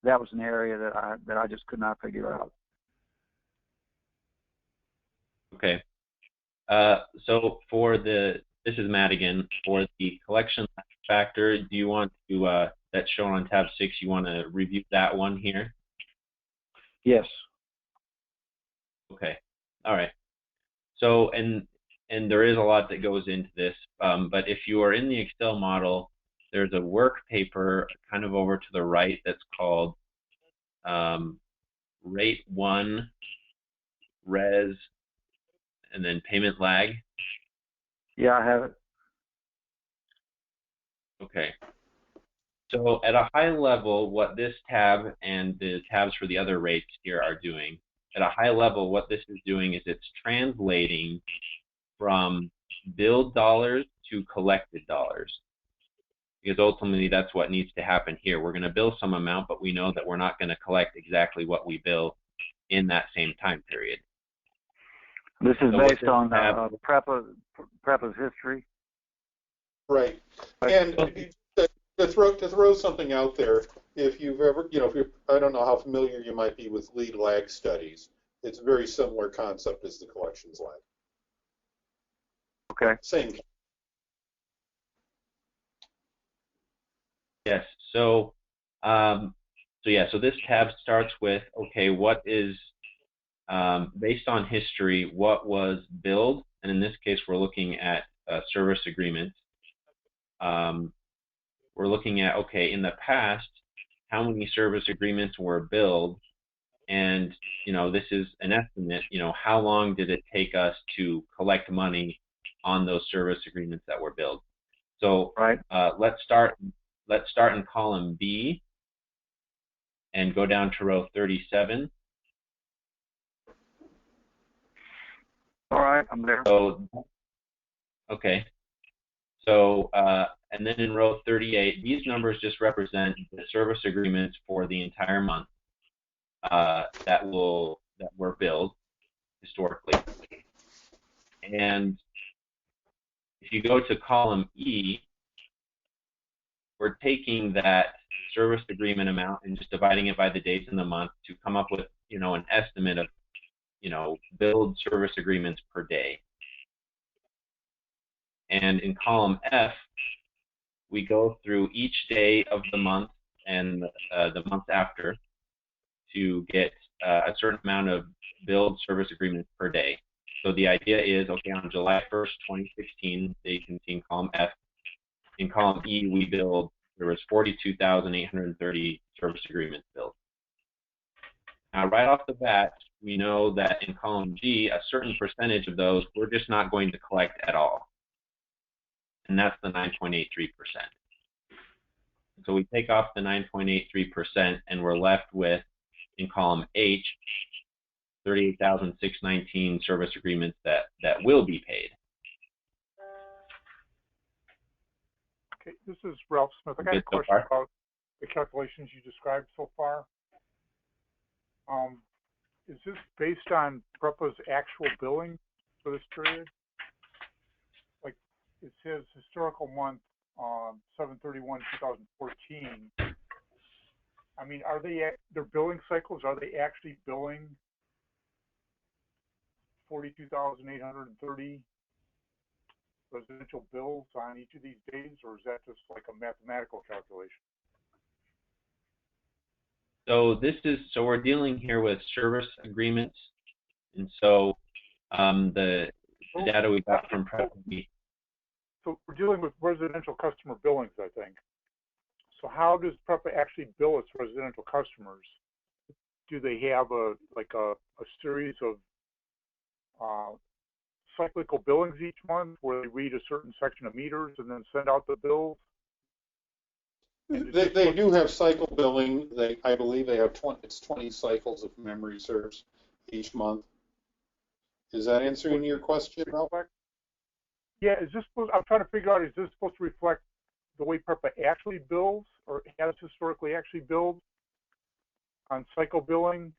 that was an area that I just could not figure out. Okay. So this is Matt again. For the collection factor, do you want to that's shown on tab 6? You want to review that one here? Yes. Okay. All right. So and there is a lot that goes into this, but if you are in the Excel model, there's a work paper kind of over to the right that's called Rate 1 Res and then Payment Lag. Yeah, I have it. Okay. So at a high level, what this tab and the tabs for the other rates here are doing, at a high level, what this is doing is it's translating from billed dollars to collected dollars. Because ultimately, that's what needs to happen here. We're going to bill some amount, but we know that we're not going to collect exactly what we bill in that same time period. This is based on PREPA's history. Right. And to throw something out there, if you've ever, I don't know how familiar you might be with lead lag studies. It's a very similar concept as the collections lag. Okay. Same. Yes. So, so this tab starts with, okay, what is based on history, what was billed, and in this case, we're looking at service agreements. We're looking at, okay, in the past, how many service agreements were billed, and this is an estimate. How long did it take us to collect money on those service agreements that were billed? So, right. Let's start in column B and go down to row 37. All right, I'm there. So, okay. So, and then in row 38, these numbers just represent the service agreements for the entire month that were billed historically. And if you go to column E, we're taking that service agreement amount and just dividing it by the days in the month to come up with, an estimate of, billed service agreements per day. And in column F, we go through each day of the month and the month after to get a certain amount of billed service agreements per day. So the idea is, okay, on July 1st, 2016, you can see in column F. In column E, there was 42,830 service agreements billed. Now, right off the bat, we know that in column G, a certain percentage of those we're just not going to collect at all. And that's the 9.83%. So we take off the 9.83% and we're left with, in column H, 38,619 service agreements that will be paid. Okay, this is Ralph Smith. I got a question about the calculations you described so far. Is this based on PREPA's actual billing for this period? Like it says historical month 7/31/2014. I mean, are their billing cycles? Are they actually billing 42,830 residential bills on each of these days, or is that just like a mathematical calculation? So we're dealing here with service agreements, and so the data we got from PREPA. So we're dealing with residential customer billings, I think. So how does PREPA actually bill its residential customers? Do they have a series of cyclical billings each month where they read a certain section of meters and then send out the bills? They do have cycle billing. I believe they have 20 cycles if memory serves each month. Is that answering your question, Ralph? Yeah, I'm trying to figure out, is this supposed to reflect the way PREPA actually bills, or has historically actually billed on cycle billing?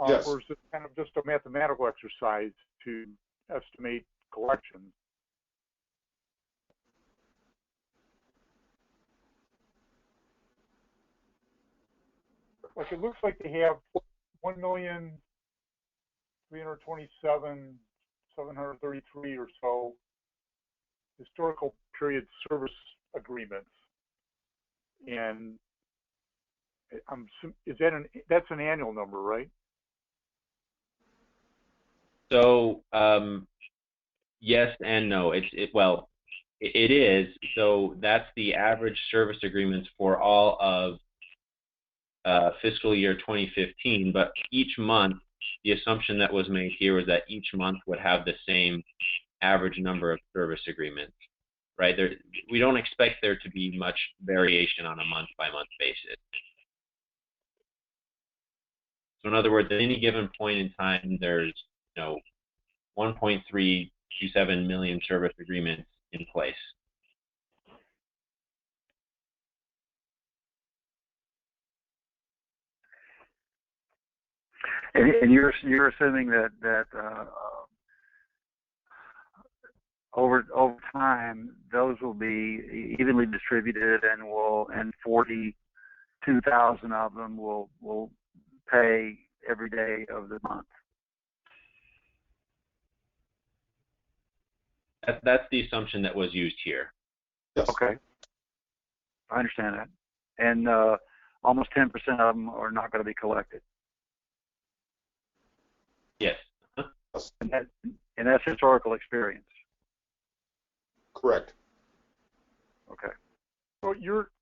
Yes. Or is it kind of just a mathematical exercise to estimate collections? Like, it looks like they have 1,327,733 or so historical period service agreements, and that's an annual number, right? So yes and no. It is. So that's the average service agreements for all of fiscal year 2015. But each month, the assumption that was made here was that each month would have the same average number of service agreements. Right? We don't expect there to be much variation on a month-by-month basis. So in other words, at any given point in time, there's 1.327 million service agreements in place. And you're assuming that over time those will be evenly distributed, and 42,000 of them will pay every day of the month. That's the assumption that was used here. Yes. Okay, I understand that. And almost 10% of them are not going to be collected. Yes. And that's historical experience. Correct. Okay. So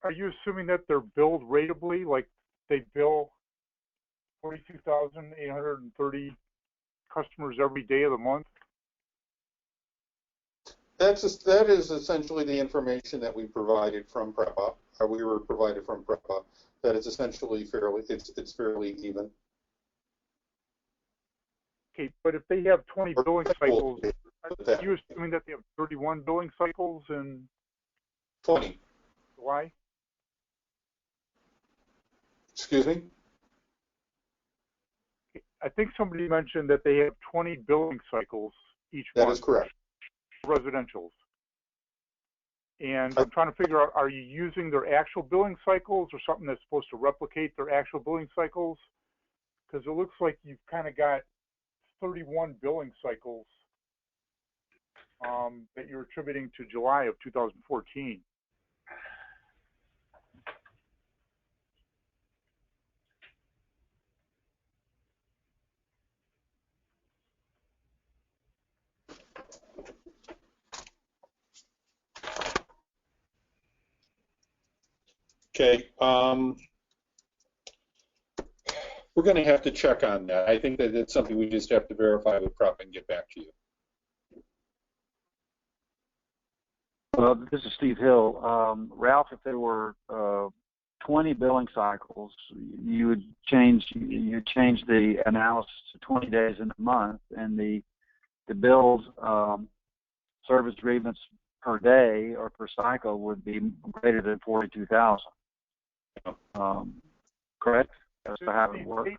are you assuming that they're billed ratably, like they bill 42,830 customers every day of the month? That is essentially the information that we provided from PREPA, or we were provided from PREPA. That is essentially it's fairly even. Okay, but if they have 20 billing cycles, are you assuming that they have 31 billing cycles in 20. July? Excuse me? I think somebody mentioned that they have 20 billing cycles each month. That is correct. Residentials. And I'm trying to figure out, are you using their actual billing cycles or something that's supposed to replicate their actual billing cycles? Because it looks like you've kind of got 31 billing cycles that you're attributing to July of 2014. Okay. We're going to have to check on that. I think that it's something we just have to verify with PREPA and get back to you. This is Steve Hill. Ralph, if there were 20 billing cycles, you would change the analysis to 20 days in a month, and the billed service agreements per day or per cycle would be greater than 42,000. Correct? That's how it works.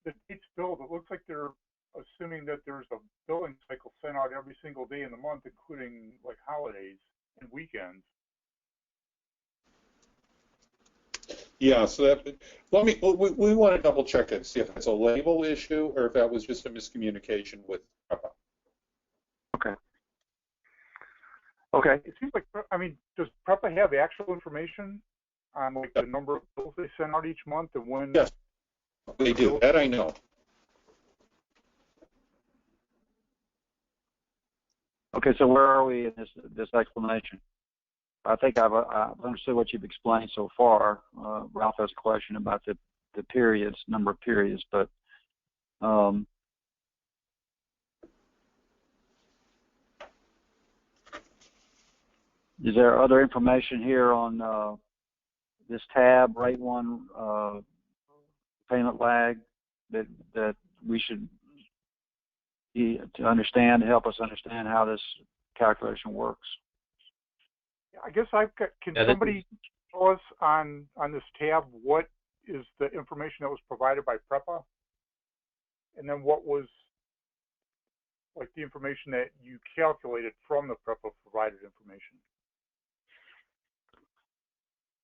The dates billed, it looks like they're assuming that there's a billing cycle sent out every single day in the month, including like holidays and weekends. Yeah, so that we want to double check it, see if it's a label issue or if that was just a miscommunication with PREPA. Okay. Okay. It seems like, I mean, does PREPA have actual information on like the number of bills they send out each month and when? Yes, they do. That I know. Okay, so where are we in this explanation? I think I've understood what you've explained so far. Ralph has a question about the periods, number of periods, but is there other information here on this tab, rate one payment lag, that we should to help us understand how this calculation works? I guess I've got. Can somebody tell us on this tab what is the information that was provided by PREPA, and then what was like the information that you calculated from the PREPA provided information?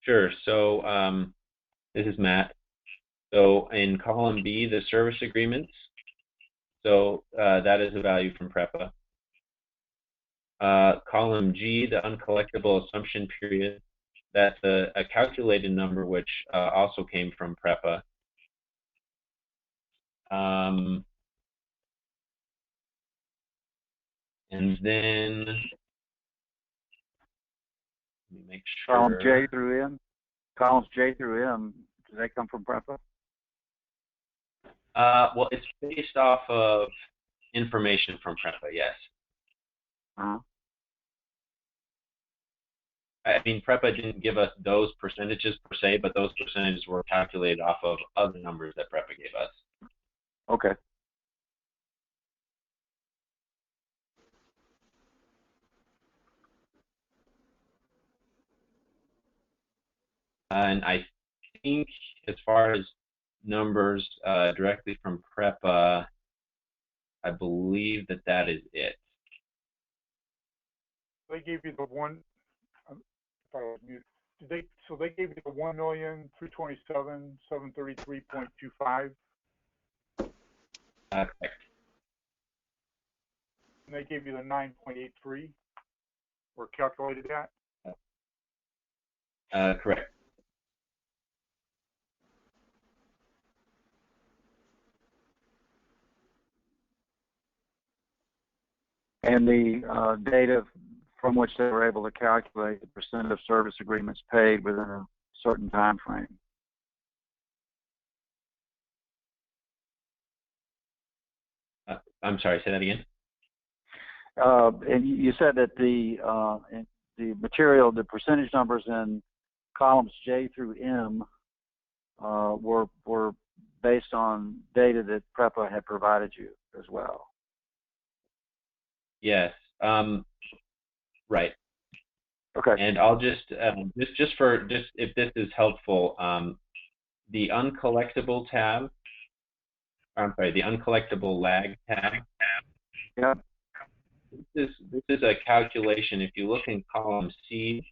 Sure. So this is Matt. So in column B, the service agreements. So that is a value from PREPA. Column G, the uncollectible assumption period. That's a calculated number which also came from PREPA. And then let me make sure. Columns J through M. Columns J through M. Do they come from PREPA? Well, it's based off of information from PREPA, yes. I mean, PREPA didn't give us those percentages per se, but those percentages were calculated off of other numbers that PREPA gave us. Okay. And I think as far as numbers directly from PREPA, I believe that is it. They gave you the one. So they gave you the 1,327,733.25. Correct. And they gave you the 9.83, or calculated that. Correct. And the data from which they were able to calculate the percent of service agreements paid within a certain time frame. I'm sorry, say that again. And you said that the material, the percentage numbers in columns J through M were based on data that PREPA had provided you as well. Yes. Right. Okay. And I'll just if this is helpful, the uncollectible tab. I'm sorry, the uncollectible lag tab. Yeah. This is a calculation. If you look in column C,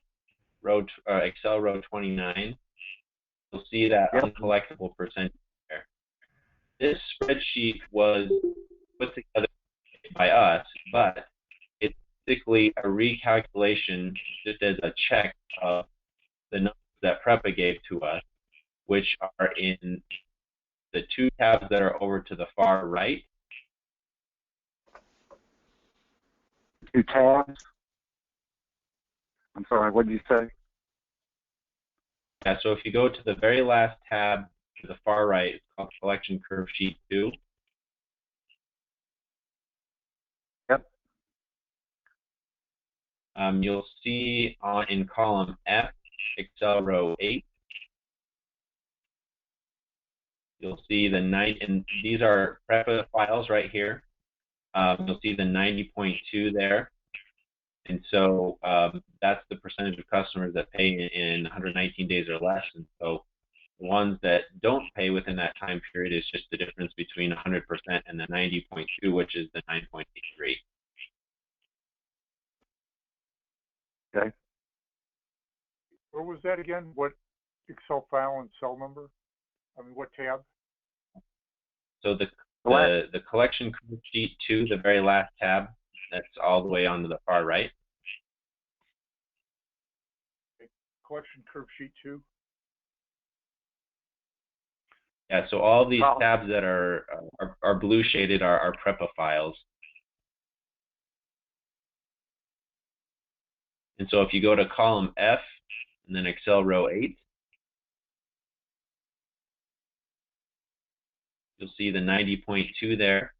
Excel row 29, you'll see that uncollectible percentage there. This spreadsheet was put together by us, but it's basically a recalculation just as a check of the numbers that PREPA gave to us, which are in the two tabs that are over to the far right. Two tabs? I'm sorry, what did you say? Yeah, so if you go to the very last tab to the far right, it's called Collection Curve Sheet 2. Yep. You'll see in column F, Excel row 8, you'll see the and these are PREPA files right here. You'll see the 90.2 there. And so that's the percentage of customers that pay in 119 days or less. And so the ones that don't pay within that time period is just the difference between 100% and the 90.2, which is the 9.83. Okay. What was that again? What Excel file and cell number? I mean, what tab? So the Collection Curve Sheet 2, the very last tab, that's all the way on to the far right. Okay. Collection Curve Sheet 2. Yeah, so all these tabs that are blue shaded are PREPA files. And so if you go to column F and then Excel row 8, you'll see the 90.2 there.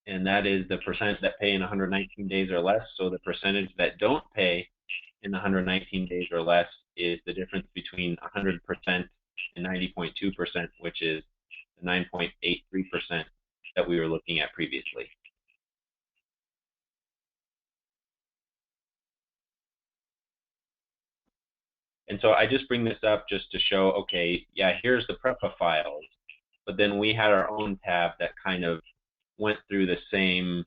And that is the percent that pay in 119 days or less. So the percentage that don't pay in 119 days or less is the difference between 100% and 90.2%, which is the 9.83% that we were looking at previously. And so I just bring this up just to show, okay, yeah, here's the PREPA files, but then we had our own tab that kind of went through the same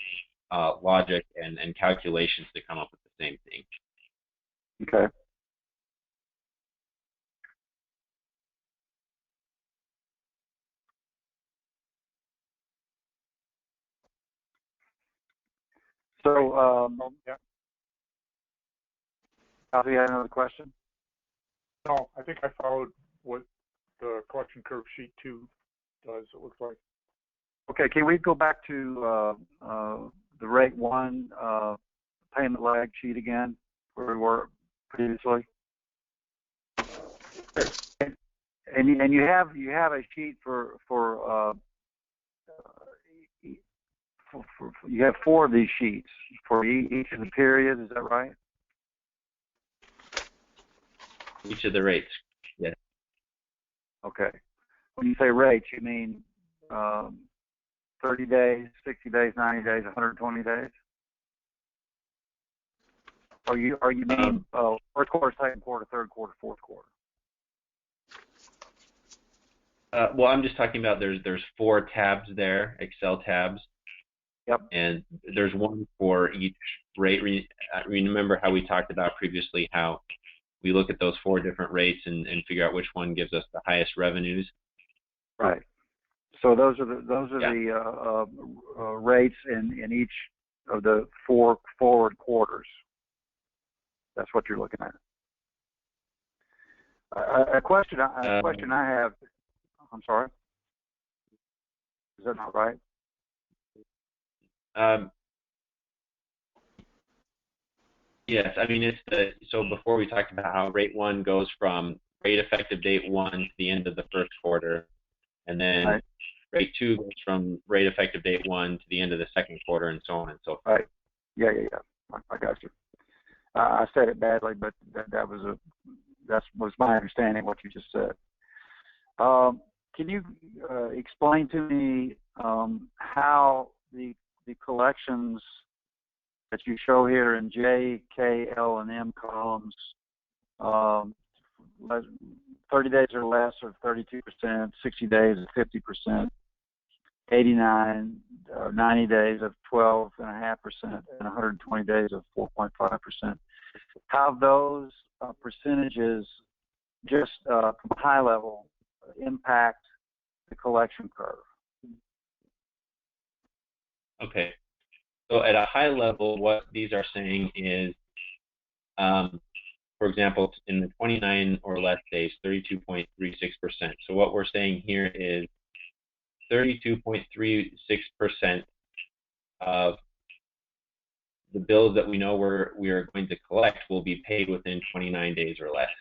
logic and calculations to come up with the same thing. Okay. So, yeah. Alfie, you had another question? No, I think I followed what the collection curve sheet 2 does, it looks like. Okay, can we go back to the rate 1 payment lag sheet again, where we were previously? And you have a sheet for you have 4 of these sheets for each of the periods. Is that right? Each of the rates, yes. Okay. When you say rates, you mean 30 days, 60 days, 90 days, 120 days? Or you mean first quarter, second quarter, third quarter, fourth quarter? Well, I'm just talking about there's 4 tabs there, Excel tabs. Yep. And there's one for each rate. Remember how we talked about previously how we look at those 4 different rates and figure out which one gives us the highest revenues. Right. So those are the Yeah. Rates in each of the 4 forward quarters. That's what you're looking at. A question I have. I'm sorry. Is that not right? Yes, I mean so before we talked about how rate 1 goes from rate effective date 1 to the end of the first quarter, and then right. Rate 2 goes from rate effective date 1 to the end of the second quarter, and so on and so forth. Right. Yeah. I got you. I said it badly, but that was my understanding of what you just said. Can you explain to me how the collections that you show here in J, K, L, and M columns, 30 days or less of 32%, 60 days of 50%, 89 or 90 days of 12.5%, and 120 days of 4.5%. How those percentages, just from high level, impact the collection curve? Okay. So at a high level, what these are saying is, for example, in the 29 or less days, 32.36%. So what we're saying here is 32.36% of the bills that we know we are going to collect will be paid within 29 days or less.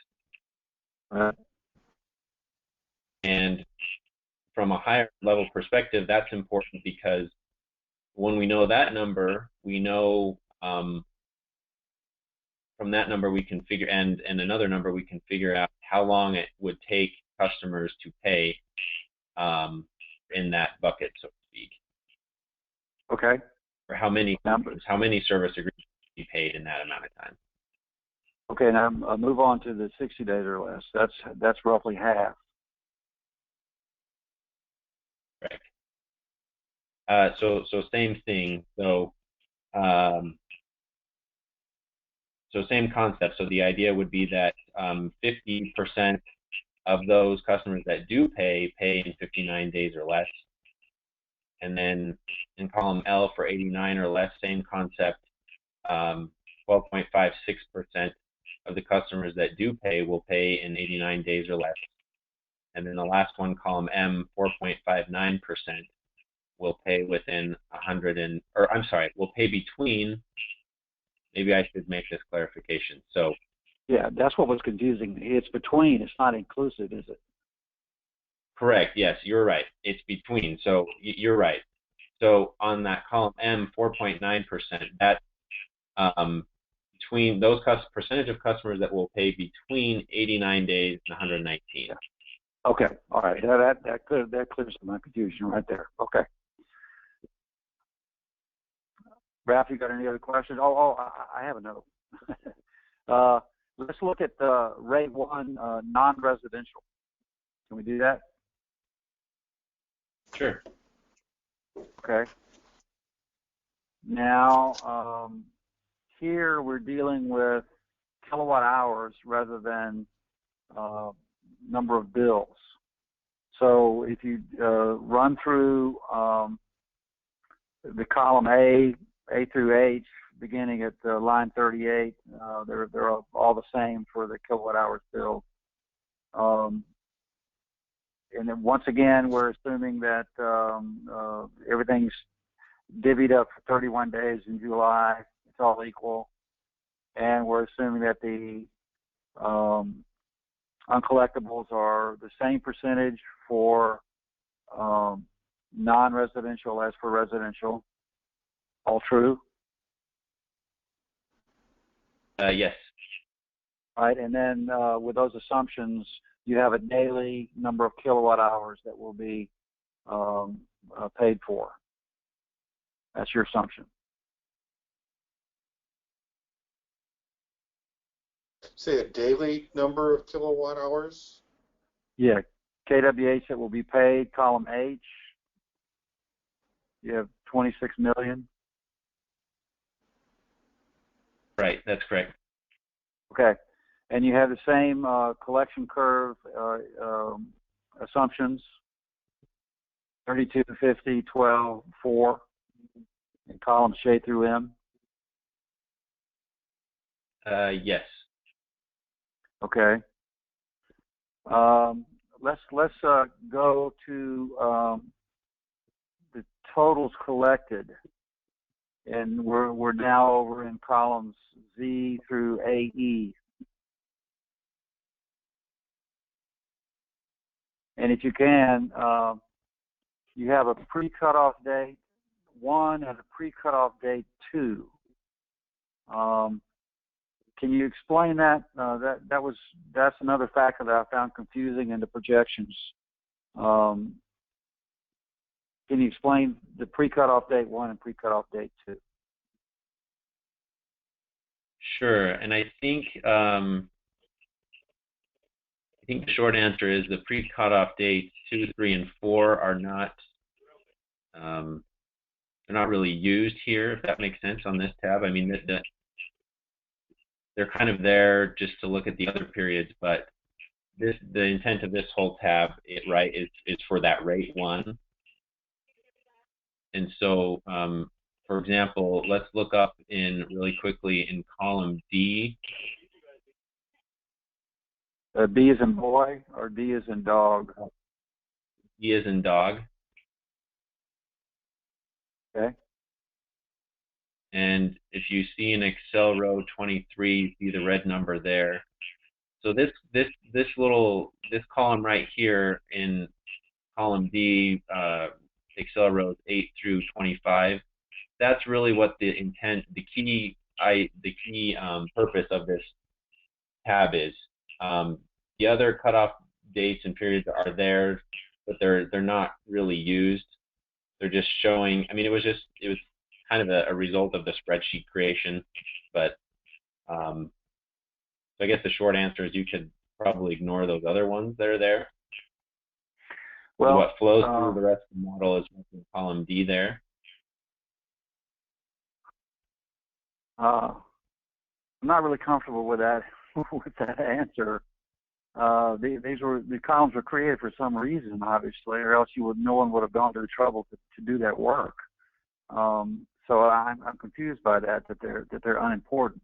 And from a higher level perspective, that's important because when we know that number, we know from that number we can figure, and another number we can figure out how long it would take customers to pay in that bucket, so to speak. Okay. Or how many service agreements will be paid in that amount of time. Okay, now move on to the 60 days or less. That's roughly half. Right. So same thing. So same concept. So the idea would be that 50% of those customers that do pay in 59 days or less. And then in column L for 89 or less, same concept, 12.56% of the customers that do pay will pay in 89 days or less. And then the last one, column M, 4.59%. will pay within 100 and, or I'm sorry, will pay between. Maybe I should make this clarification. So. Yeah, that's what was confusing me. It's between. It's not inclusive, is it? Correct. Yes, you're right. It's between. So you're right. So on that column M, 4.9%, that between those percentage of customers that will pay between 89 days and 119. Yeah. Okay. All right. That clears my confusion right there. Okay. Raph, you got any other questions? I have another. Let's look at the rate 1 non-residential. Can we do that? Sure. Okay. Now, here we're dealing with kilowatt hours rather than number of bills. So if you run through the column A through H, beginning at line 38, they're all the same for the kilowatt hours billed. And then once again, we're assuming that everything's divvied up for 31 days in July. It's all equal. And we're assuming that the uncollectibles are the same percentage for non-residential as for residential. All true? Yes. All right, and then with those assumptions, you have a daily number of kilowatt hours that will be paid for. That's your assumption. Say a daily number of kilowatt hours? Yeah, kWh that will be paid, column H. You have 26 million. Right, that's correct. Okay, and you have the same collection curve assumptions, 32, 50, 12, 4, in columns J through M? Yes. Okay. Let's go to the totals collected, and we're now over in columns Z through AE. And if you can, you have a pre-cutoff date 1 and a pre-cutoff date 2. Can you explain that? That's another factor that I found confusing in the projections. Can you explain the pre-cutoff date 1 and pre-cutoff date 2? Sure, and I think the short answer is the pre-cutoff dates 2, 3, and 4 are not they're not really used here, if that makes sense on this tab. I mean, they're kind of there just to look at the other periods, but the intent of this whole tab, is for that rate 1. And so, for example, let's look up really quickly in column D. B as in boy or D as in dog? D as in dog. Okay. And if you see in Excel row 23, you see the red number there. So this column right here in column D, Excel rows 8 through 25, that's really what the intent, the key purpose of this tab is. The other cutoff dates and periods are there, but they're not really used. They're just showing. I mean, it was kind of a result of the spreadsheet creation, but so I guess the short answer is you could probably ignore those other ones that are there. Well, so what flows through the rest of the model is in column D there. I'm not really comfortable with that answer. The columns were created for some reason, obviously, or else no one would have gone to the trouble to do that work. So I'm confused by that they're unimportant.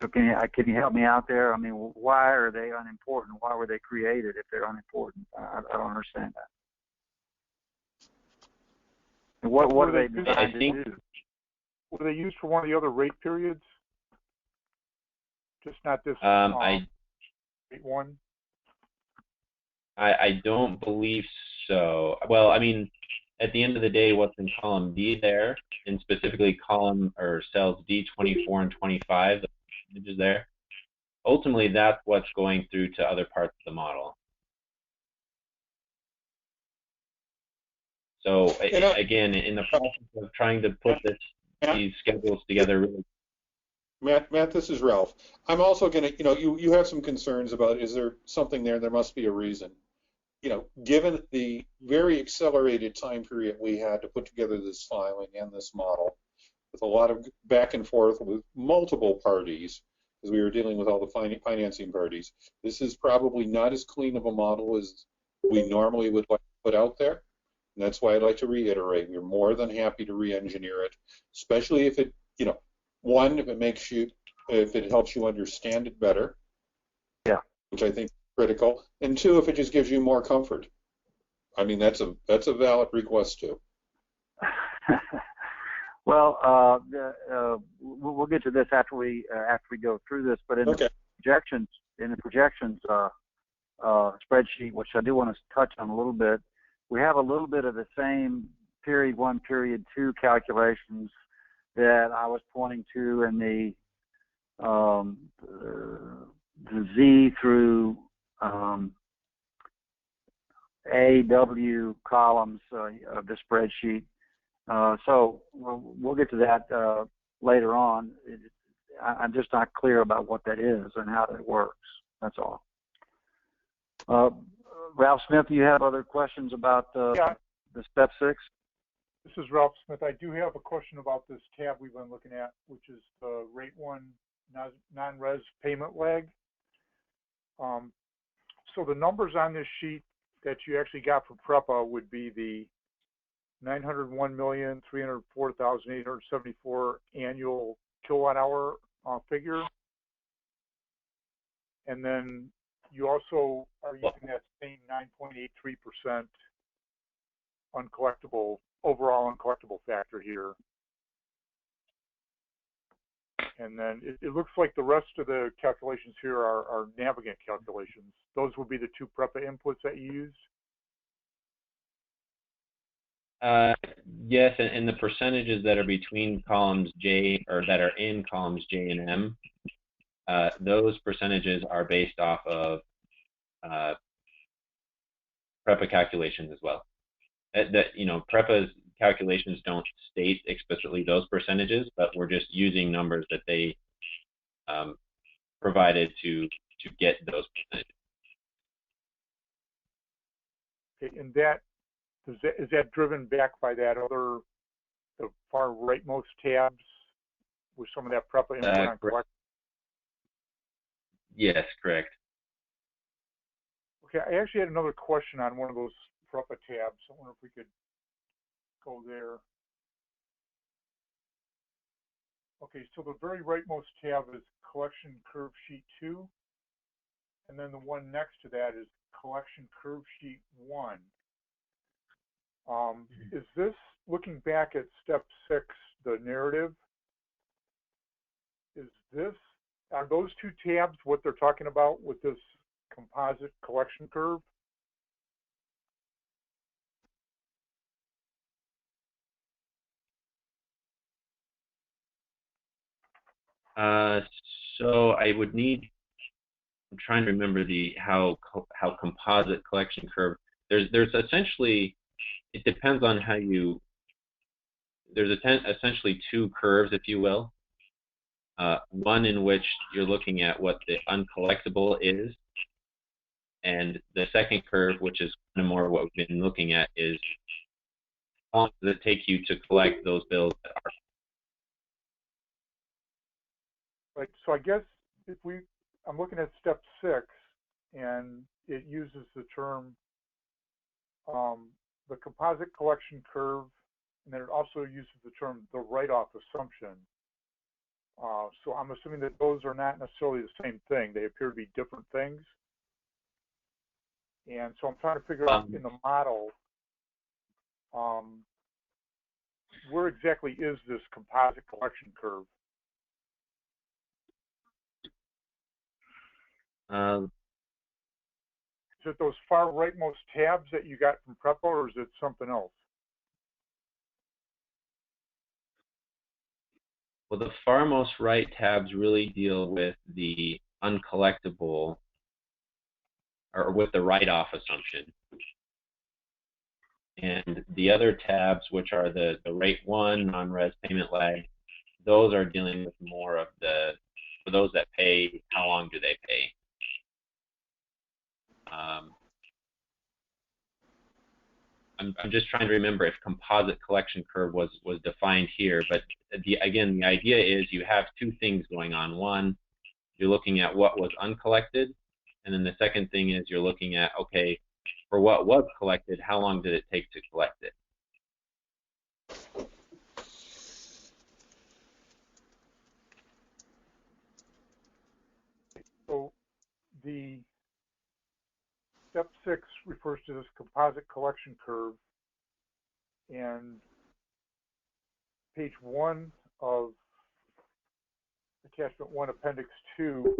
So can you help me out there? I mean, why are they unimportant? Why were they created if they're unimportant? I don't understand that. And what are they designed to do? Were they used for one of the other rate periods? Just not this rate one? I don't believe so. Well, I mean, at the end of the day, what's in column D there, and specifically column or cells D24 and 25, the images there, ultimately that's what's going through to other parts of the model. So again, in the process of trying to put these schedules together, really. Matt, this is Ralph. I'm also going to, you have some concerns about, is there something there? There must be a reason. Given the very accelerated time period we had to put together this filing and this model, with a lot of back and forth with multiple parties, as we were dealing with all the financing parties, this is probably not as clean of a model as we normally would like to put out there. And that's why I'd like to reiterate, we're more than happy to re-engineer it, especially if it, one, if it helps you understand it better, which I think is critical, and two, if it just gives you more comfort. I mean, that's a valid request too. Well, we'll get to this after we go through this, but in the projections spreadsheet, which I do want to touch on a little bit, we have a little bit of the same period 1, period 2 calculations that I was pointing to in the Z through AW columns of the spreadsheet. So we'll get to that later on. I'm just not clear about what that is and how that works. That's all. Ralph Smith, do you have other questions about the step 6? This is Ralph Smith. I do have a question about this tab we've been looking at, which is the rate 1 non-res payment lag. So the numbers on this sheet that you actually got for PREPA would be the 901,304,874 annual kilowatt hour figure. And then you also are using that same 9.83% overall uncollectible factor here. And then it looks like the rest of the calculations here are Navigant calculations. Those would be the 2 PREPA inputs that you used? Yes, and the percentages that are between columns J, or that are in columns J and M, those percentages are based off of PREPA calculations as well. PREPA's calculations don't state explicitly those percentages, but we're just using numbers that they provided to get those percentages. Okay, and is that driven back by the far rightmost tabs with some of that PREPA input on collect? Yes, correct. Okay, I actually had another question on one of those PREPA tabs. I wonder if we could go there. Okay, so the very rightmost tab is Collection Curve Sheet 2, and then the one next to that is Collection Curve Sheet 1. Is this, looking back at step 6, the narrative, are those 2 tabs what they're talking about with this composite collection curve? So I would need, I'm trying to remember how composite collection curve, there's essentially, it depends on how there's essentially 2 curves, if you will. One in which you're looking at what the uncollectible is, and the second curve, which is kind of more what we've been looking at, is how long does it take you to collect those bills that are. Right, so I guess I'm looking at step 6, and it uses the term, the composite collection curve, and then it also uses the term the write-off assumption. So I'm assuming that those are not necessarily the same thing. They appear to be different things. And so I'm trying to figure out in the model, where exactly is this composite collection curve? Is it those far rightmost tabs that you got from PREPA, or is it something else? Well, the farmost right tabs really deal with the uncollectible, or with the write-off assumption. And the other tabs, which are the rate 1, non-res payment lag, those are dealing with more of the, for those that pay, how long do they pay? I'm just trying to remember if composite collection curve was defined here, but again, the idea is you have two things going on. One, you're looking at what was uncollected, and then the second thing is you're looking at, okay, for what was collected, how long did it take to collect it? So the step 6 refers to this composite collection curve, and page 1 of attachment 1, appendix 2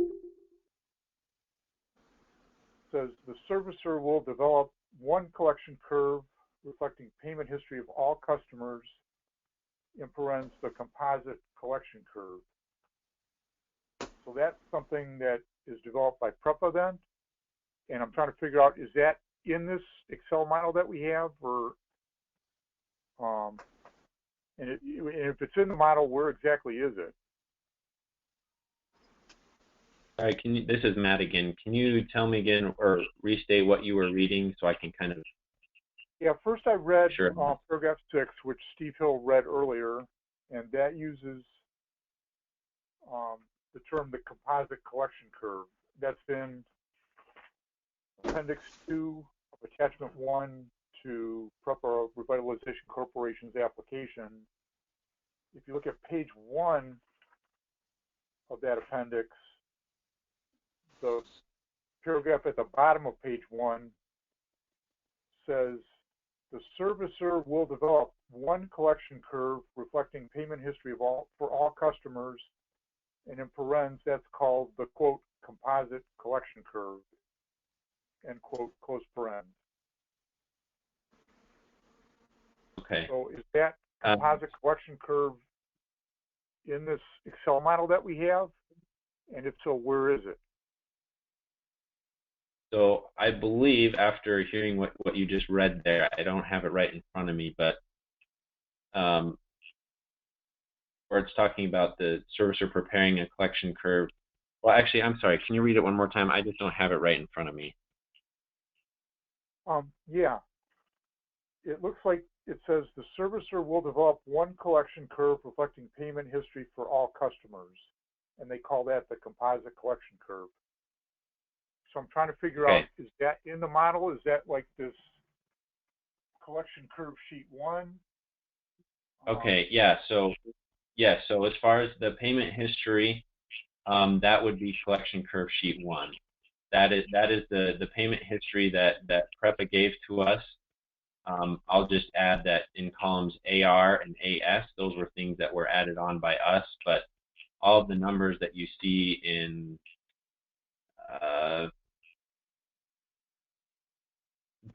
says the servicer will develop one collection curve reflecting payment history of all customers, in parentheses, the composite collection curve. So that's something that is developed by PREPA then, and I'm trying to figure out, is that in this Excel model that we have, or and if it's in the model, where exactly is it? Sorry, this is Matt again. Can you tell me again or restate what you were reading so I can kind of... Yeah, first I read Sure. paragraph 6, which Steve Hill read earlier, and that uses the term the composite collection curve. That's in appendix 2 of attachment 1 to PREPA Revitalization Corporation's application. If you look at page 1 of that appendix, the paragraph at the bottom of page 1 says the servicer will develop one collection curve reflecting payment history of for all customers, and in parentheses that's called the quote composite collection curve, end quote, close parentheses. Okay. So is that composite collection curve in this Excel model that we have? And if so, where is it? So I believe after hearing what you just read there, I don't have it right in front of me, but where it's talking about the servicer preparing a collection curve. Well, actually, I'm sorry. Can you read it one more time? I just don't have it right in front of me. Yeah. It looks like it says the servicer will develop one collection curve reflecting payment history for all customers, and they call that the composite collection curve. So I'm trying to figure out, is that in the model? Is that like this collection curve sheet 1? Okay, yeah. So as far as the payment history, that would be collection curve sheet 1. That is the payment history that PREPA gave to us. I'll just add that in columns AR and AS, those were things that were added on by us, but all of the numbers that you see in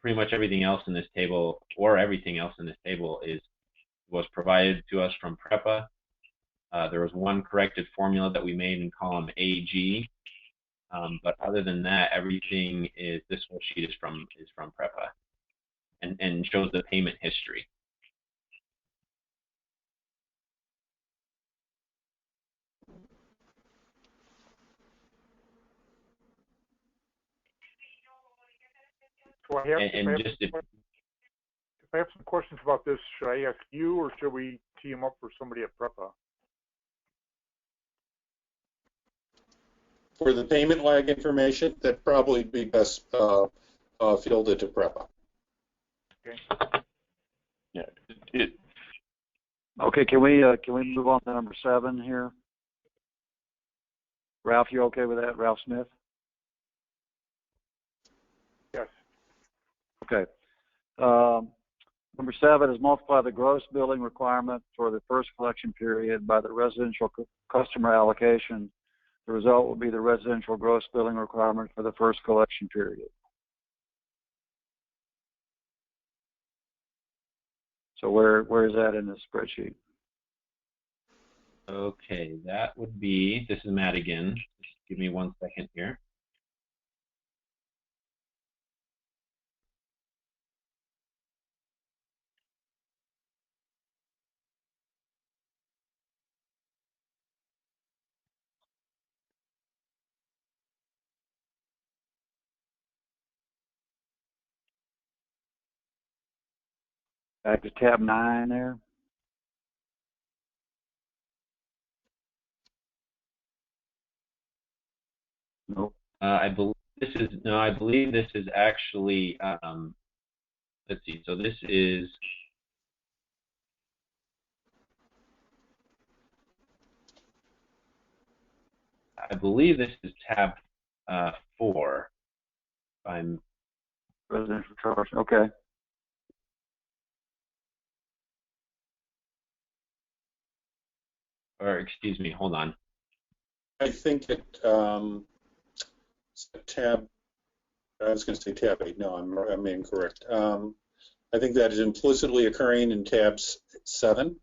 pretty much everything else in this table, or everything else in this table, was provided to us from PREPA. There was one corrected formula that we made in column AG, but other than that, everything is, this whole sheet is from PREPA, and shows the payment history. So I have, if I have some questions about this, should I ask you, or should we tee them up for somebody at PREPA? For the payment lag information, that'd probably be best fielded to PREPA. Okay. Yeah. Okay. Can we move on to number 7 here? Ralph, you okay with that? Ralph Smith? Yes. Okay. Number 7 is multiply the gross billing requirement for the first collection period by the residential customer allocation. The result will be the residential gross billing requirement for the first collection period. So where is that in the spreadsheet? Okay, that would be, this is Matt again. Just give me 1 second here. Back to tab 9 there. Nope. I believe this is, no, I believe this is actually, let's see, so this is, I believe this is tab 4. I'm Residential charge, okay. or excuse me, hold on. I think it tab. I was going to say tab 8. No, I'm incorrect. I think that is implicitly occurring in tab 7,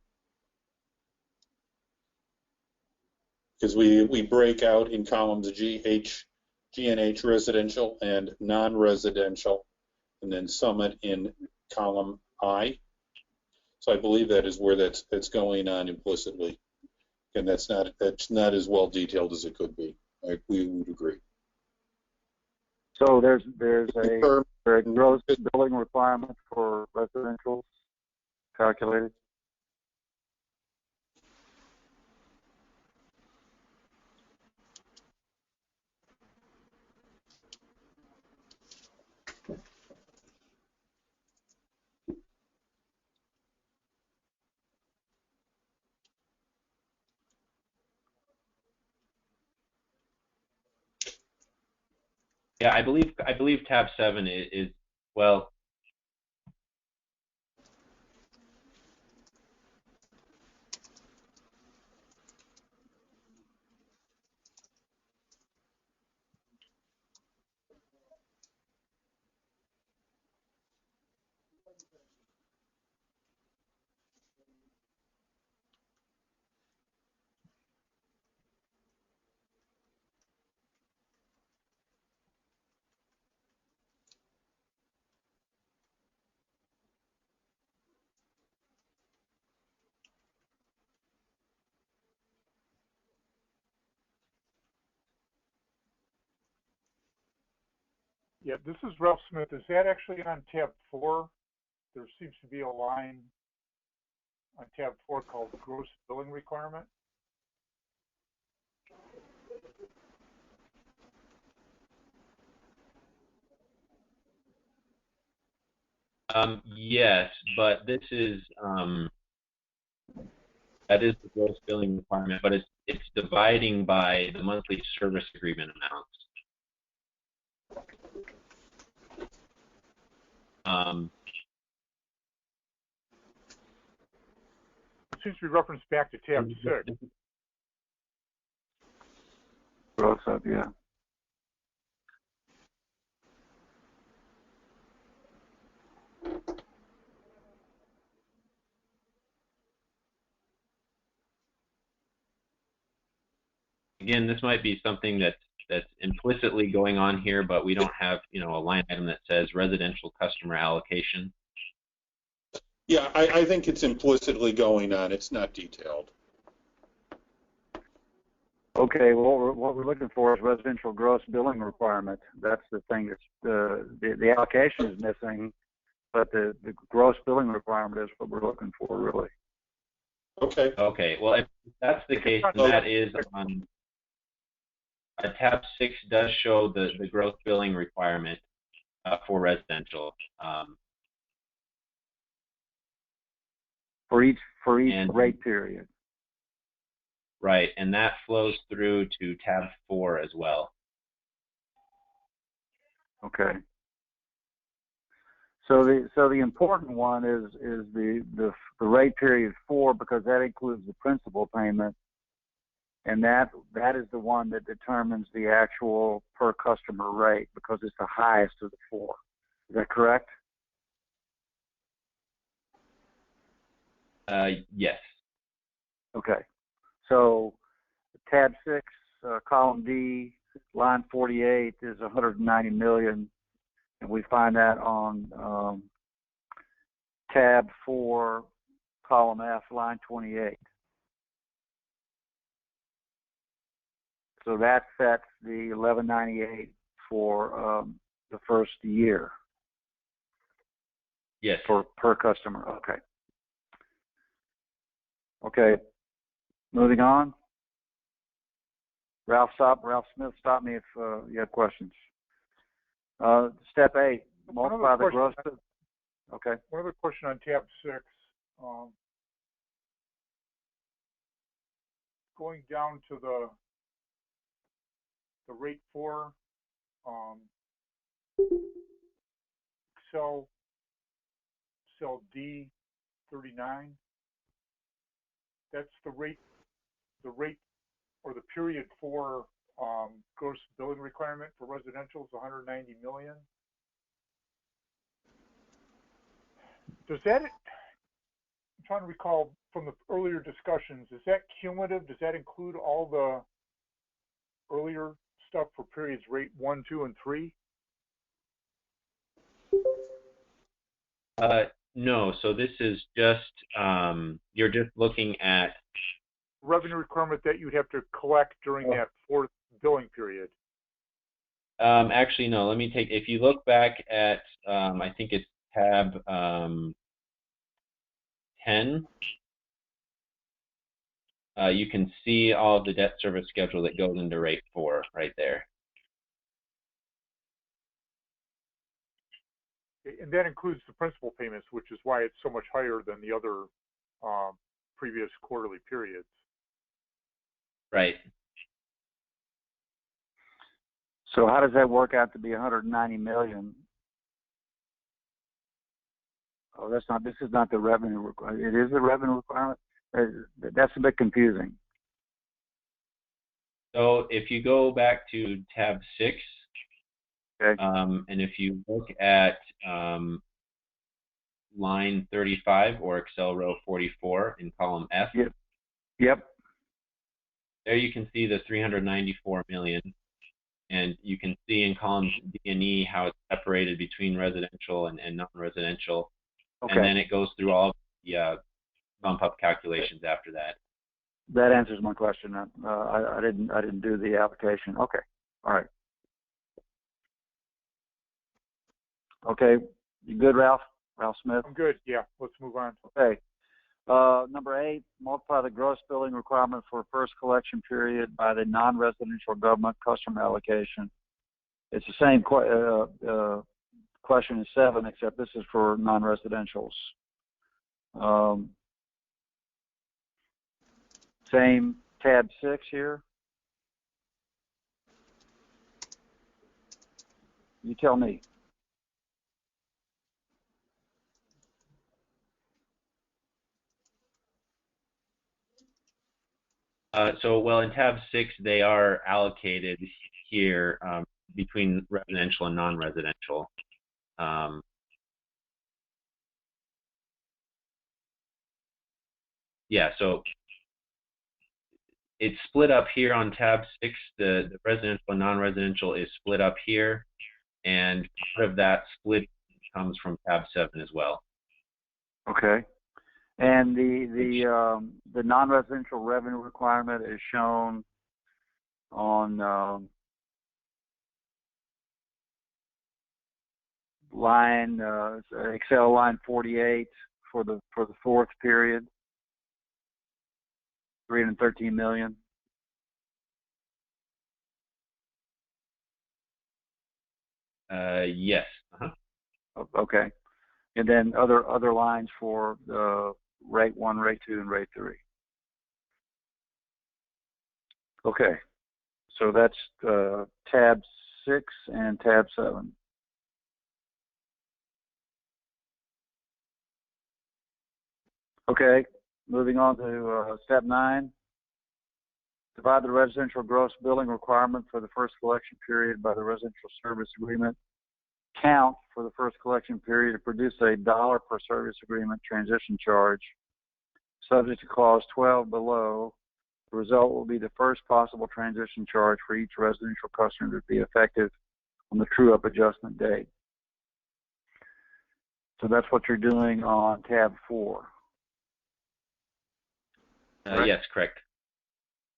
because we break out in columns G and H residential and non-residential, and then sum it in column I. So I believe that is where that's going on implicitly, and that's not as well detailed as it could be. We would agree. So there's a gross billing requirement for residential calculated. Yeah, I believe tab 7 is well. Yeah, this is Ralph Smith. Is that actually on tab 4? There seems to be a line on tab 4 called gross billing requirement. Yes, but this is that is the gross billing requirement, but it's dividing by the monthly service agreement amounts. It seems to be referenced back to tab 6. Gross up, yeah. Again, this might be something that's implicitly going on here, but we don't have, a line item that says residential customer allocation. Yeah, I think it's implicitly going on. It's not detailed. Okay, well, what we're looking for is residential gross billing requirement. That's the thing that's the allocation is missing, but the gross billing requirement is what we're looking for, really. Okay. Okay. Well, if that's the case, then that is on tab 6 does show the gross billing requirement for residential. For each rate period. Right, and that flows through to tab 4 as well. Okay. So the important one is the rate period 4, because that includes the principal payment, and that is the one that determines the actual per customer rate, because it's the highest of the 4. Is that correct? Yes. Okay. So tab 6, column D, line 48 is 190 million, and we find that on tab 4, column F, line 28. So that sets the 1198 for the first year. Yes. For per customer. Okay. Okay. Moving on. Ralph Smith, stop me if you have questions. Step 8, multiply the gross. Okay. One other question on tab 6. Going down to the rate 4, cell D39. That's the rate or the period for gross billing requirement for residential is 190 million. Does that, I'm trying to recall from the earlier discussions, is that cumulative? Does that include all the earlier stuff for periods rate 1, 2, and 3? No, so this is just, you're just looking at revenue requirement that you'd have to collect during that 4th billing period. Actually, no, let me take, if you look back at, I think it's tab 10, you can see all of the debt service schedule that goes into rate 4 right there. And that includes the principal payments, which is why it's so much higher than the other previous quarterly periods. Right. So how does that work out to be 190 million? Oh, this is not the revenue requirement. It is the revenue requirement? That's a bit confusing. So if you go back to tab 6, okay. And if you look at line 35 or Excel row 44 in column F, Yep. There you can see the 394 million, and you can see in columns D and E how it's separated between residential and non-residential. Okay. And then it goes through all the bump up calculations after that. That answers my question. I didn't do the application. Okay. All right. Okay. You good, Ralph? Ralph Smith? I'm good. Yeah. Let's move on. Okay. Number 8, multiply the gross billing requirement for first collection period by the non-residential government customer allocation. It's the same question as 7, except this is for non-residentials. Same tab 6 here. You tell me. Well, in tab 6, they are allocated here between residential and non-residential. Yeah, so it's split up here on tab 6. The residential and non-residential is split up here, and part of that split comes from tab 7 as well. Okay. And the non-residential revenue requirement is shown on line Excel line 48 for the 4th period, 313 million. Yes. Okay. And then other lines for the rate 1, rate 2, and rate 3. Okay, so that's tab 6 and tab 7. Okay, moving on to step 9. Divide the residential gross billing requirement for the first collection period by the residential service agreement count for the first collection period to produce a $1 per service agreement transition charge. Subject to clause 12 below, the result will be the first possible transition charge for each residential customer to be effective on the true-up adjustment date. So that's what you're doing on tab 4. Yes, correct.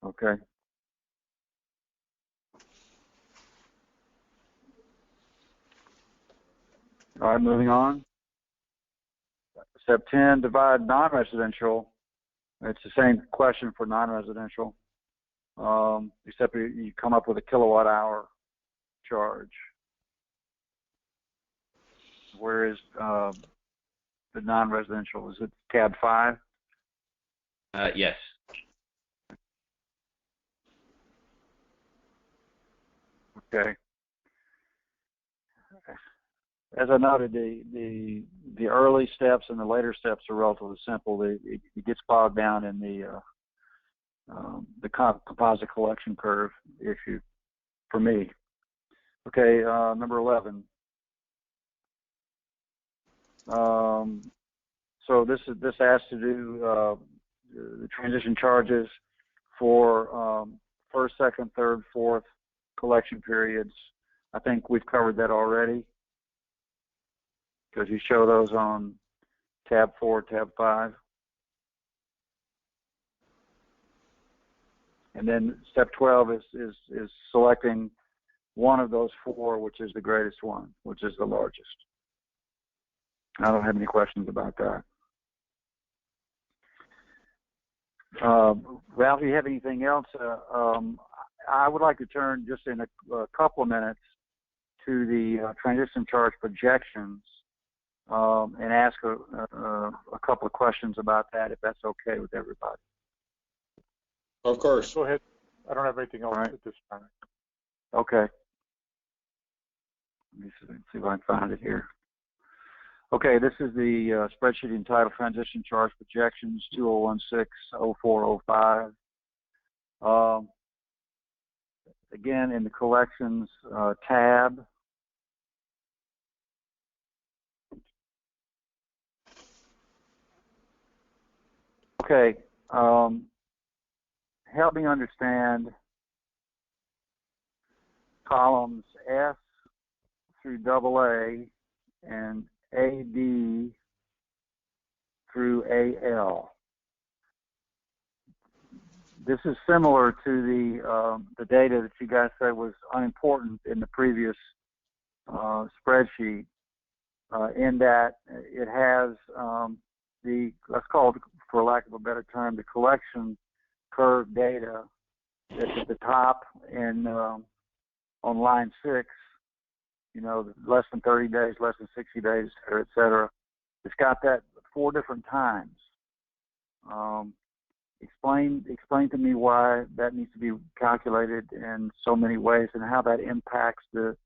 Okay. All right, moving on. Step 10, divide non-residential. It's the same question for non-residential, except you come up with a kilowatt hour charge. Where is the non-residential? Is it tab 5? Yes. Okay. As I noted, the early steps and the later steps are relatively simple. It gets bogged down in the composite collection curve issue for me. Okay, number 11. So this has to do the transition charges for first, second, third, fourth collection periods. I think we've covered that already, because you show those on tab 4, tab 5. And then step 12 is selecting one of those 4, which is the greatest one, which is the largest. I don't have any questions about that. Ralph, do you have anything else? I would like to turn just in a couple of minutes to the transition charge projections and ask a couple of questions about that, if that's okay with everybody. Of course. Go ahead. I don't have anything else Right. at this time. Okay. Let me see if I can find it here. Okay, this is the spreadsheet entitled Transition Charge Projections 2016-0405. Again, in the collections tab. Okay, help me understand columns S through AA and AD through AL. This is similar to the data that you guys said was unimportant in the previous spreadsheet, in that it has let's call it, for lack of a better term, the collection curve data that's at the top and on line 6, you know, less than 30 days, less than 60 days, et cetera. It's got that 4 different times. Explain to me why that needs to be calculated in so many ways and how that impacts the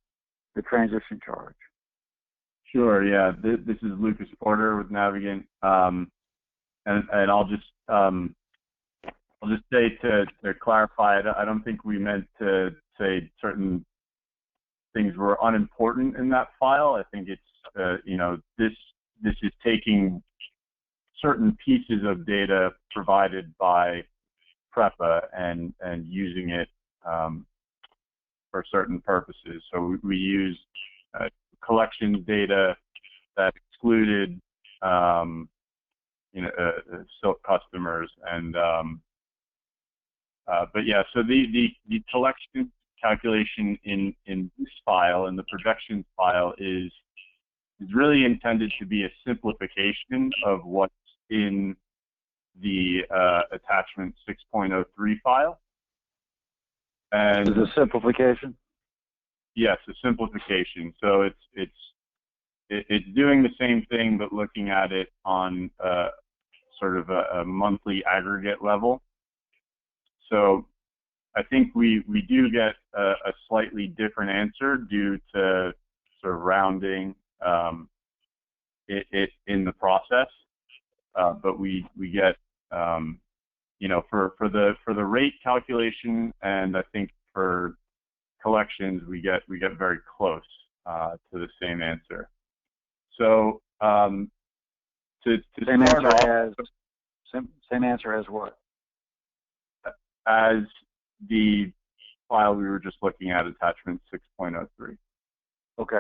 transition charge. Sure. Yeah. This is Lucas Porter with Navigant, and I'll just say to clarify, I don't think we meant to say certain things were unimportant in that file. I think it's you know, this is taking certain pieces of data provided by PREPA and using it for certain purposes. So we use collection data that excluded you know, silk customers, and but yeah, so the collection calculation in this file, in the projections file, is really intended to be a simplification of what's in the attachment 6.03 file. And is it a simplification? Yes, a simplification. So it's doing the same thing, but looking at it on sort of a monthly aggregate level. So I think we do get a slightly different answer due to sort of rounding it in the process, but we get you know, for the rate calculation, and I think for collections we get very close to the same answer. So same answer as what? As the file we were just looking at, attachment 6.03. Okay.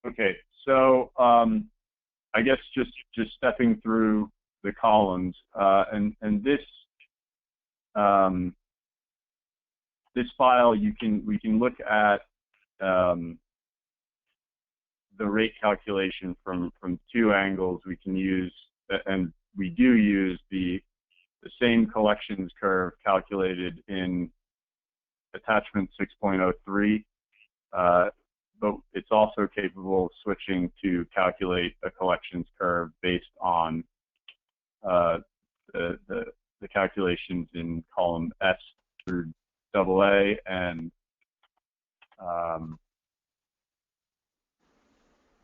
Okay, so I guess just stepping through the columns, and this this file we can look at the rate calculation from two angles. We can use, and we do use the same collections curve calculated in attachment 6.03, but it's also capable of switching to calculate a collections curve based on the calculations in column S through AA and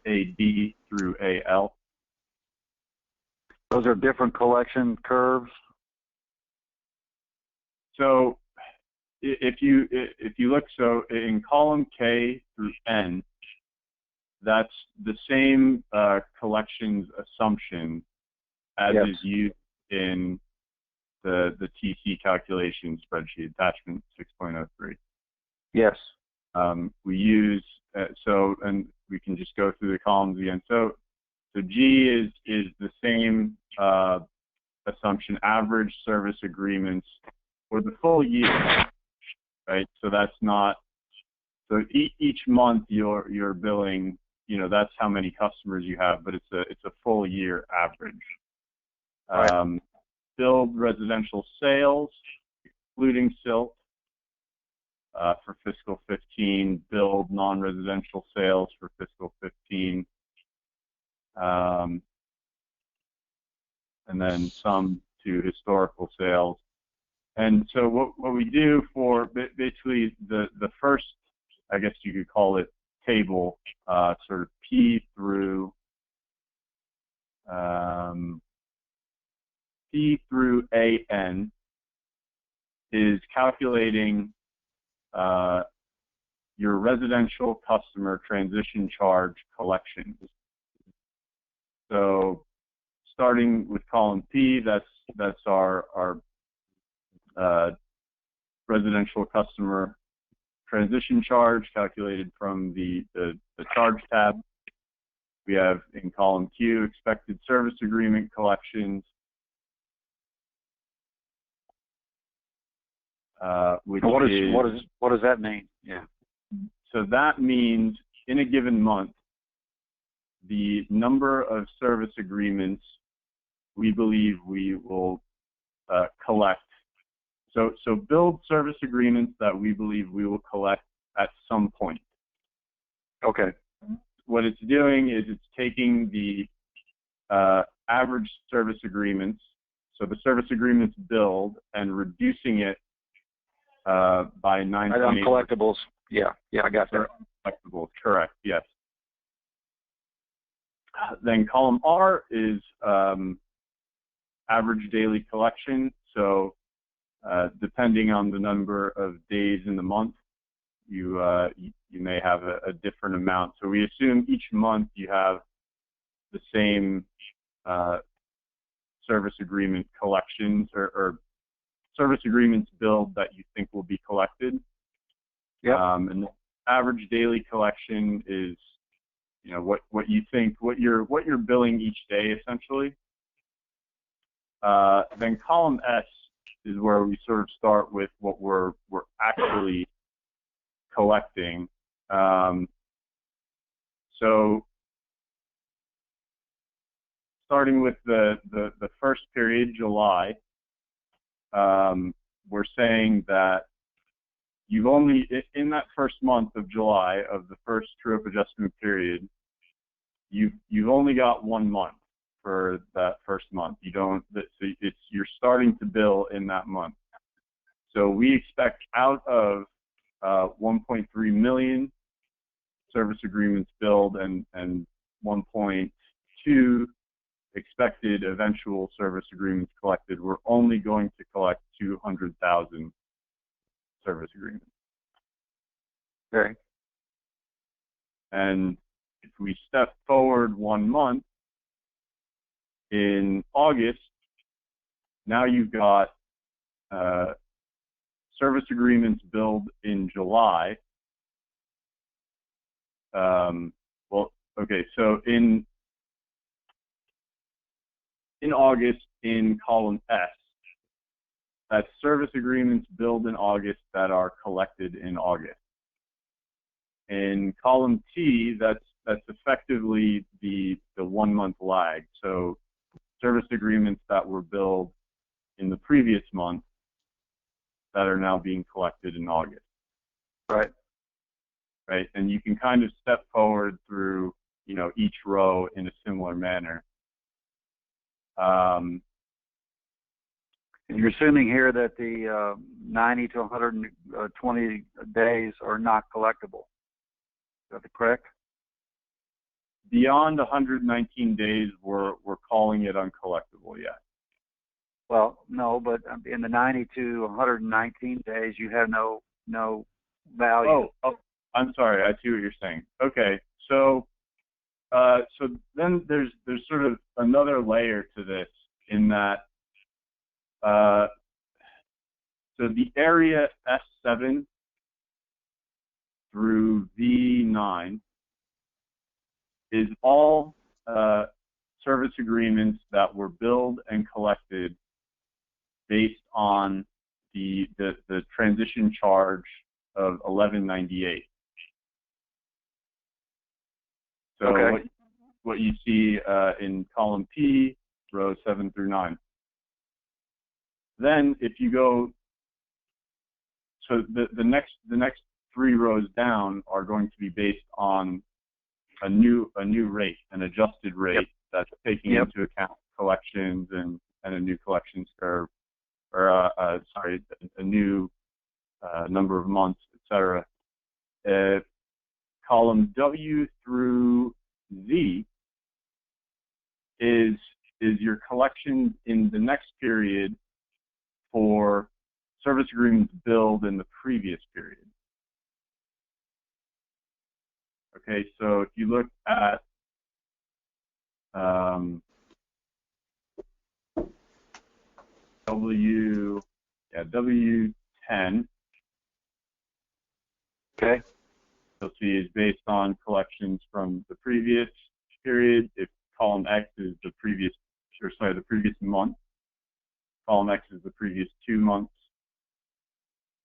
AD through AL. Those are different collection curves. So if you look, so in column K through N, that's the same collections assumption as is used in the TC calculation spreadsheet, attachment 6.03. Yes. We use, and we can just go through the columns again. So G is the same assumption, average service agreements for the full year, right? So that's not, so each month you're billing, you know, that's how many customers you have, but it's a full year average. Right. Billed residential sales, excluding SILT, for fiscal 15, billed non-residential sales for fiscal 15, and then some to historical sales. And so what we do for basically the first, I guess you could call it table, sort of P through AN, is calculating your residential customer transition charge collections. So starting with column P, that's our residential customer transition charge calculated from the charge tab. We have in column Q expected service agreement collections, which what does that mean? Yeah. So that means in a given month, the number of service agreements we believe we will collect. So build service agreements that we believe we will collect at some point. Okay. What it's doing is it's taking the average service agreements, so the service agreements billed, and reducing it by 9.8%. Collectibles. Yeah, I got that. Collectibles, correct, yes. Then column R is average daily collection. So depending on the number of days in the month, you may have a different amount. So we assume each month you have the same service agreement collections or service agreements billed that you think will be collected. Yeah. And the average daily collection is, you know, what you think, what you're billing each day essentially. Then column S is where we sort of start with what we're actually collecting. So starting with the first period, July, we're saying that you've only, in that first month of July, of the first true-up adjustment period, you've only got 1 month for that first month. You don't. You're starting to bill in that month. So we expect out of 1.3 million service agreements billed and 1.2 expected eventual service agreements collected, we're only going to collect 200,000 service agreements. Okay. And if we step forward 1 month, in August, now you've got service agreements billed in July. Well, okay, so in August, in column S, that's service agreements billed in August that are collected in August. In column T, that's effectively the 1 month lag. So service agreements that were billed in the previous month that are now being collected in August. Right. Right, and you can kind of step forward through, each row in a similar manner. And you're assuming here that the 90 to 120 days are not collectible. Is that correct? Beyond 119 days, we're calling it uncollectible, yes. Well, no, but in the 90 to 119 days, you have no value. Oh, I'm sorry. I see what you're saying. Okay, so then there's sort of another layer to this in that so the area S7 through V9 is all service agreements that were billed and collected based on the transition charge of 1198. So okay. what you see in column P, rows 7 through 9. Then if you go, so the next 3 rows down are going to be based on a new rate, an adjusted rate. Yep. That's taking yep. into account collections and a new collections curve, or a new number of months, etc. Column W through Z is your collection in the next period for service agreements billed in the previous period. Okay, so if you look at W10, okay, you'll see is based on collections from the previous period. If column X is the previous month, column X is the previous 2 months,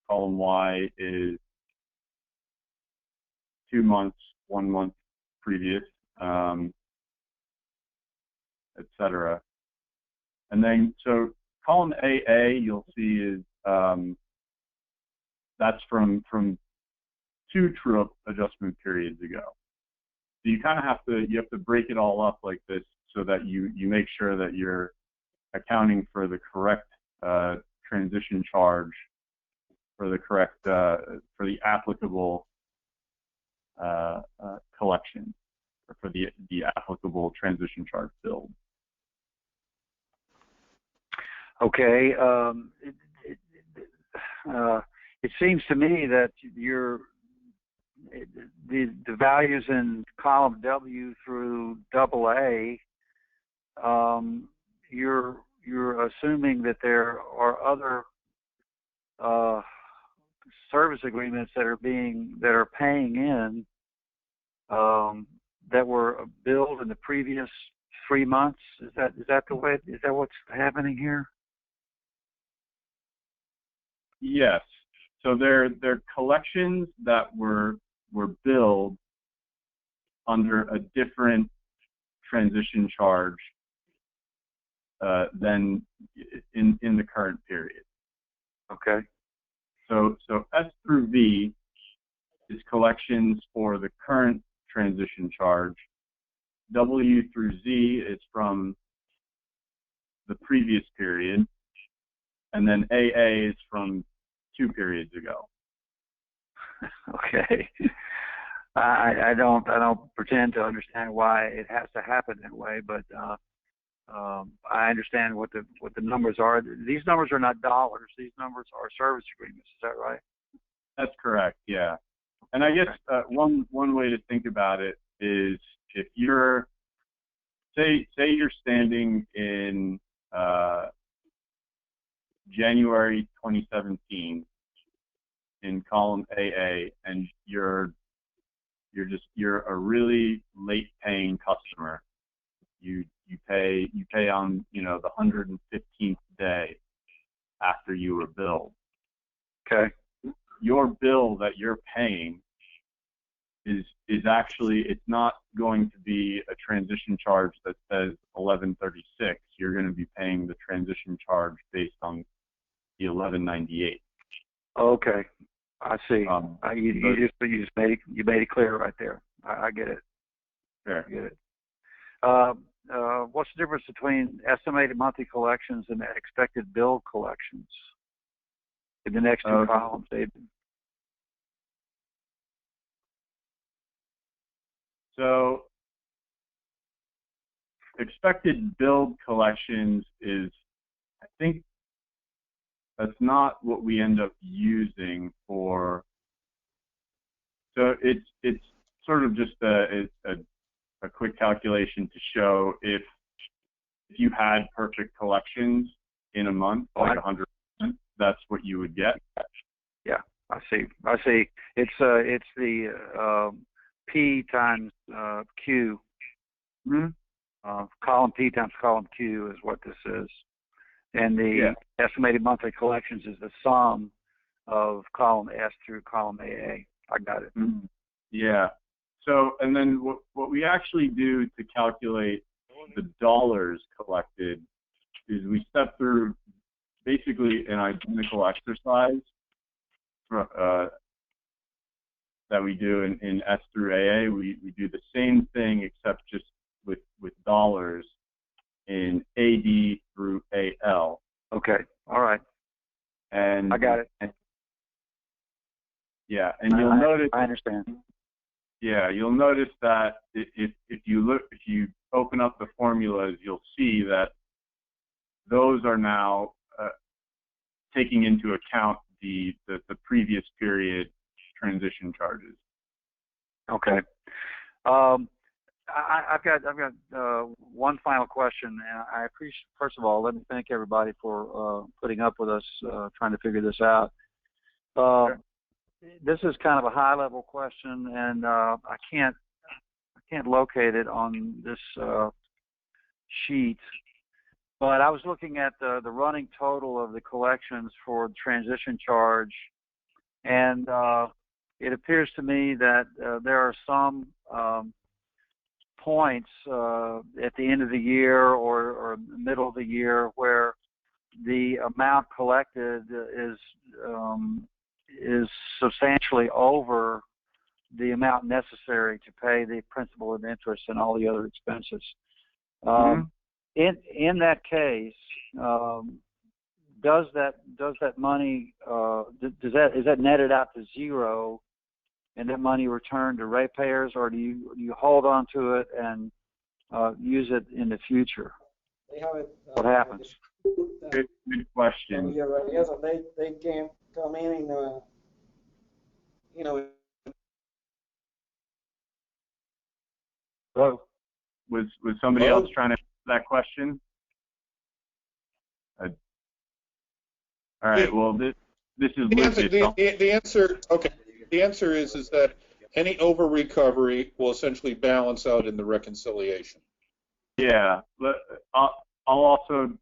column Y is 2 months, 1 month previous, etc. And then, so column AA, you'll see is that's from 2 true-up adjustment periods ago. So you kind of have to break it all up like this so that you make sure that you're accounting for the correct transition charge for the correct for the applicable collection, or for the applicable transition charge build. Okay. It seems to me that the values in column W through AA, you're assuming that there are other service agreements that are paying in that were billed in the previous 3 months. Is that the way? Is that what's happening here? Yes. So they're collections that were billed under a different transition charge than in the current period. Okay. So S through V is collections for the current transition charge. W through Z is from the previous period, and then AA is from 2 periods ago. Okay. I don't pretend to understand why it has to happen that way, but I understand what the numbers are. These numbers are not dollars. These numbers are service agreements. Is that right? That's correct. Yeah. And I guess one way to think about it is, if you're say you're standing in January 2017 in column AA, and you're a really late paying customer. You pay on the 115th day after you were billed. Okay. Your bill that you're paying is actually, it's not going to be a transition charge that says 1136. You're going to be paying the transition charge based on the 1198. Okay, I see. You just made it clear right there. I get it. Fair. I get it. What's the difference between estimated monthly collections and expected bill collections in the next 2 columns? So expected billed collections is, I think that's not what we end up using for. So it's sort of just a quick calculation to show if you had perfect collections in a month, like 100%, that's what you would get. Yeah, I see. It's the P times Q. Mm-hmm. Column P times column Q is what this is. And the estimated monthly collections is the sum of column S through column AA. I got it. Mm-hmm. Yeah. So, and then what we actually do to calculate the dollars collected is we step through basically an identical exercise that we do in S through AA. We do the same thing except just with dollars in AD through AL. Okay. All right. And I got it. And you'll notice. I understand. Yeah, you'll notice that if you open up the formulas, you'll see that those are now taking into account the previous period transition charges. Okay. I've got one final question, and I appreciate. First of all, let me thank everybody for putting up with us trying to figure this out. Sure. This is kind of a high-level question, and I can't locate it on this sheet. But I was looking at the running total of the collections for the transition charge, and it appears to me that there are some points at the end of the year or middle of the year where the amount collected is substantially over the amount necessary to pay the principal and interest and all the other expenses. In that case, does that money is that netted out to zero, and that money returned to ratepayers, or do you hold on to it and use it in the future? What happens? Good question. They can come in and Hello? Was somebody else trying to answer that question? All right. Well, this is the answer. Okay. The answer is that any over recovery will essentially balance out in the reconciliation. Yeah. I'll also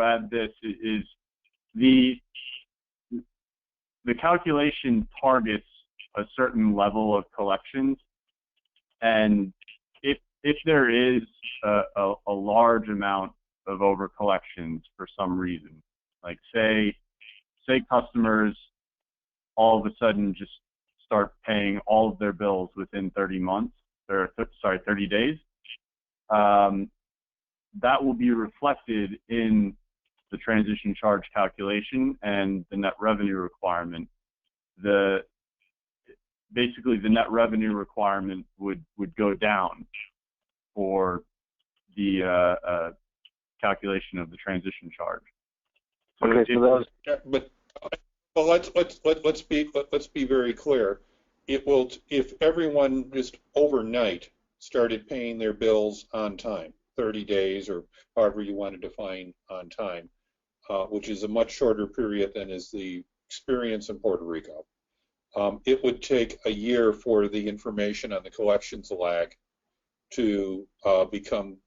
add this is the calculation targets a certain level of collections, and if there is a large amount of over collections for some reason, like say customers all of a sudden just start paying all of their bills within 30 months, or 30 days, that will be reflected in the transition charge calculation and the net revenue requirement. Basically the net revenue requirement would go down for the calculation of the transition charge. So okay, so those. But let's be very clear. It will, if everyone just overnight started paying their bills on time, 30 days or however you want to define on time, which is a much shorter period than is the experience in Puerto Rico. It would take a year for the information on the collections lag to become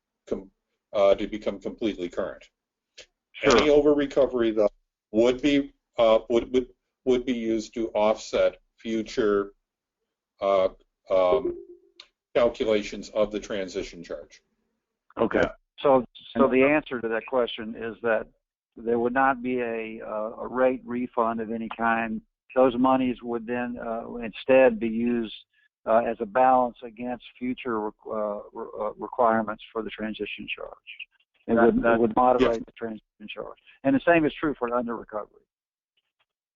completely current. Sure. Any over recovery though would be used to offset future calculations of the transition charge. Okay. So the answer to that question is that there would not be a rate refund of any kind. Those monies would then instead be used as a balance against future requirements for the transition charge. It would moderate the transition charge. And the same is true for under recovery.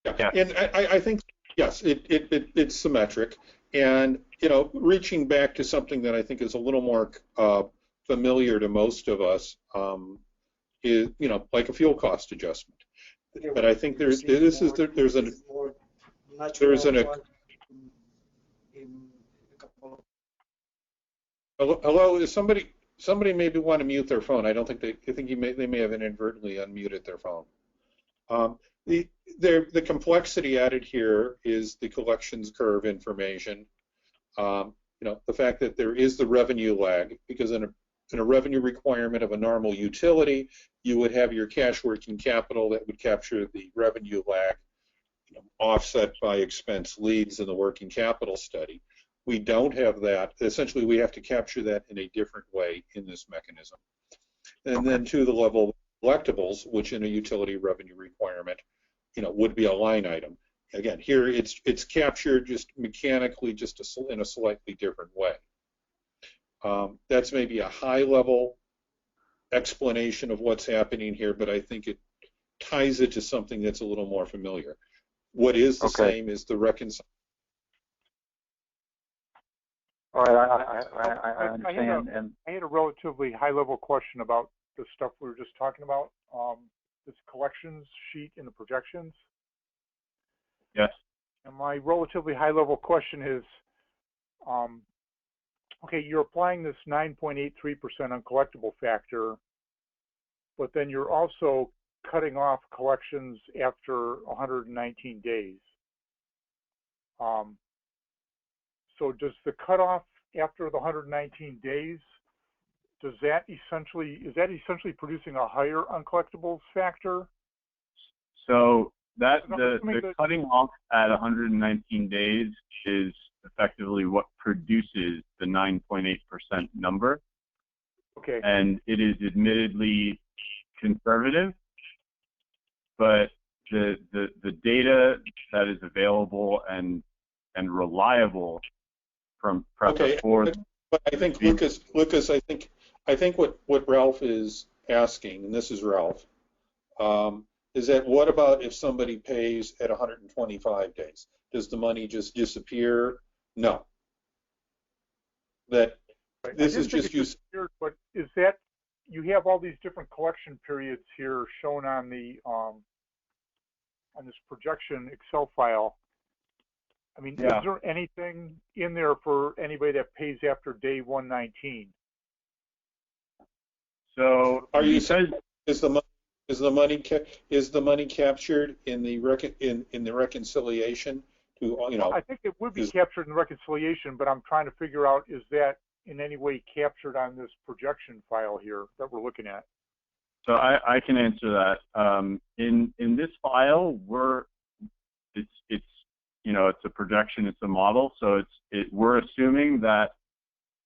Yeah. And I think, yes, it's symmetric. And, you know, reaching back to something that I think is a little more familiar to most of us is, you know, like a fuel cost adjustment. But I think there's hello, is somebody maybe want to mute their phone? I think they may have inadvertently unmuted their phone. The complexity added here is the collections curve information. You know, the fact that there is the revenue lag, because in a revenue requirement of a normal utility, you would have your cash working capital that would capture the revenue lag, you know, offset by expense leads in the working capital study. We don't have that. Essentially, we have to capture that in a different way in this mechanism. And then to the level of collectibles, which in a utility revenue requirement, you know, would be a line item. Again, here it's captured just mechanically, just in a slightly different way. That's maybe a high-level explanation of what's happening here, but I think it ties it to something that's a little more familiar. What is the same is the reconciliation. All right, I understand. I had a relatively high-level question about the stuff we were just talking about, this collections sheet in the projections. Yes. And my relatively high-level question is, okay, you're applying this 9.83% uncollectible factor, but then you're also cutting off collections after 119 days. So does the cutoff after the 119 days, is that essentially producing a higher uncollectibles factor? So the cutting off at 119 days is effectively what produces the 9.8% number. Okay. And it is admittedly conservative, but the data that is available and reliable from okay, but I think Lucas, I think what Ralph is asking, and this is Ralph, is that what about if somebody pays at 125 days? Does the money just disappear? No. That this is just used. But is that you have all these different collection periods here shown on the on this projection Excel file? I mean, is there anything in there for anybody that pays after day 119? So, are you saying is the money captured in the reconciliation? To, you know, I think it would be captured in reconciliation, but I'm trying to figure out, is that in any way captured on this projection file here that we're looking at? So I can answer that. In this file, it's you know, it's a projection, it's a model, so we're assuming that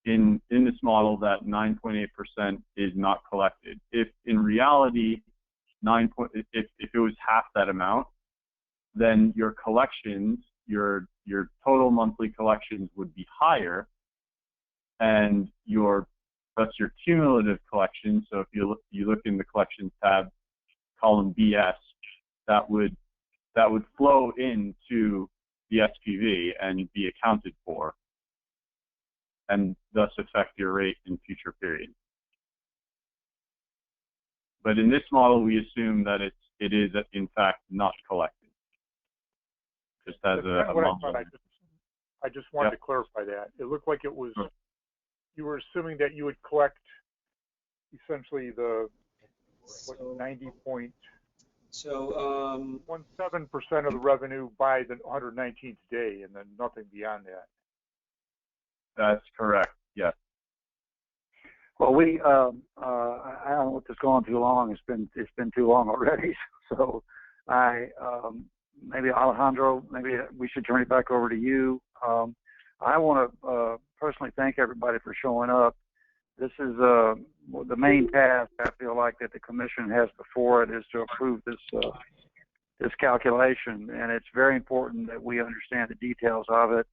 in this model that 9.8% is not collected. If in reality if it was half that amount, then your collections, your total monthly collections would be higher, and your That's your cumulative collection. So if you look in the collections tab, column BS, that would flow into the SPV and be accounted for, and thus affect your rate in future periods. But in this model, we assume that it is in fact not collected. Just as a model. I just wanted to clarify that. It looked like it was, you were assuming that you would collect essentially the 90.17% of the revenue by the 119th day, and then nothing beyond that. That's correct. Yes. Well, I don't know if it's gone too long. It's been too long already. So maybe Alejandro, maybe we should turn it back over to you. I want to personally thank everybody for showing up. This is the main task I feel like that the commission has before it is to approve this calculation, and it's very important that we understand the details of it.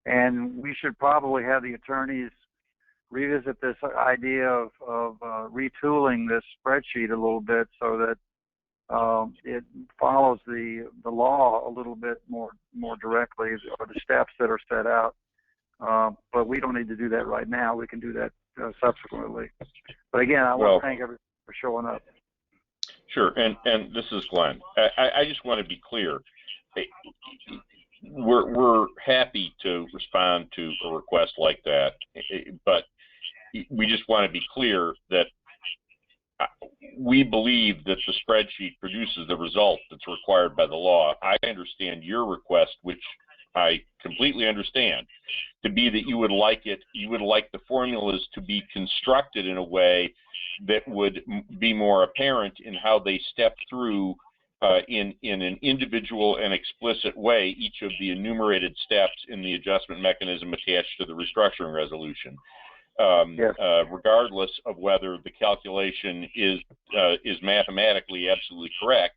And we should probably have the attorneys revisit this idea of retooling this spreadsheet a little bit so that it follows the law a little bit more directly, or the steps that are set out. But we don't need to do that right now. We can do that subsequently. But again, I want to thank everybody for showing up. Sure, and this is Glenn. I just want to be clear. We're happy to respond to a request like that, but we just want to be clear that we believe that the spreadsheet produces the result that's required by the law. I understand your request, which I completely understand, to be that you would like the formulas to be constructed in a way that would be more apparent in how they step through in an individual and explicit way each of the enumerated steps in the adjustment mechanism attached to the restructuring resolution. Regardless of whether the calculation is mathematically absolutely correct,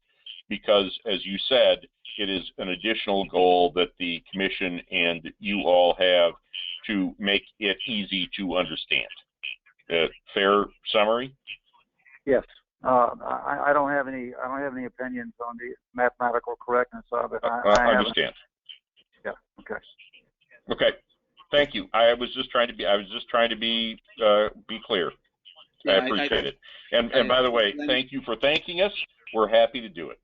because, as you said, it is an additional goal that the commission and you all have to make it easy to understand. Fair summary? Yes. I don't have any opinions on the mathematical correctness of it. I understand. Yeah. Okay. Okay. Thank you. I was just trying to be clear. Yeah, I appreciate it. And by the way, thank you for thanking us. We're happy to do it.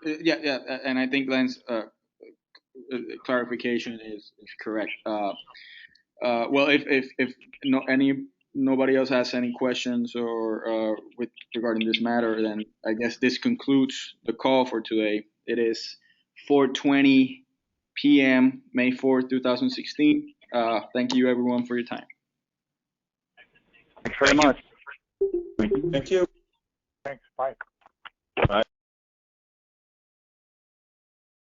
Yeah, and I think Glenn's clarification is correct. Well, if nobody else has any questions or with regarding this matter, then I guess this concludes the call for today. It is 4:20 p.m. May 4th, 2016. Thank you, everyone, for your time. Thanks very much. Thank you. Thanks. Bye.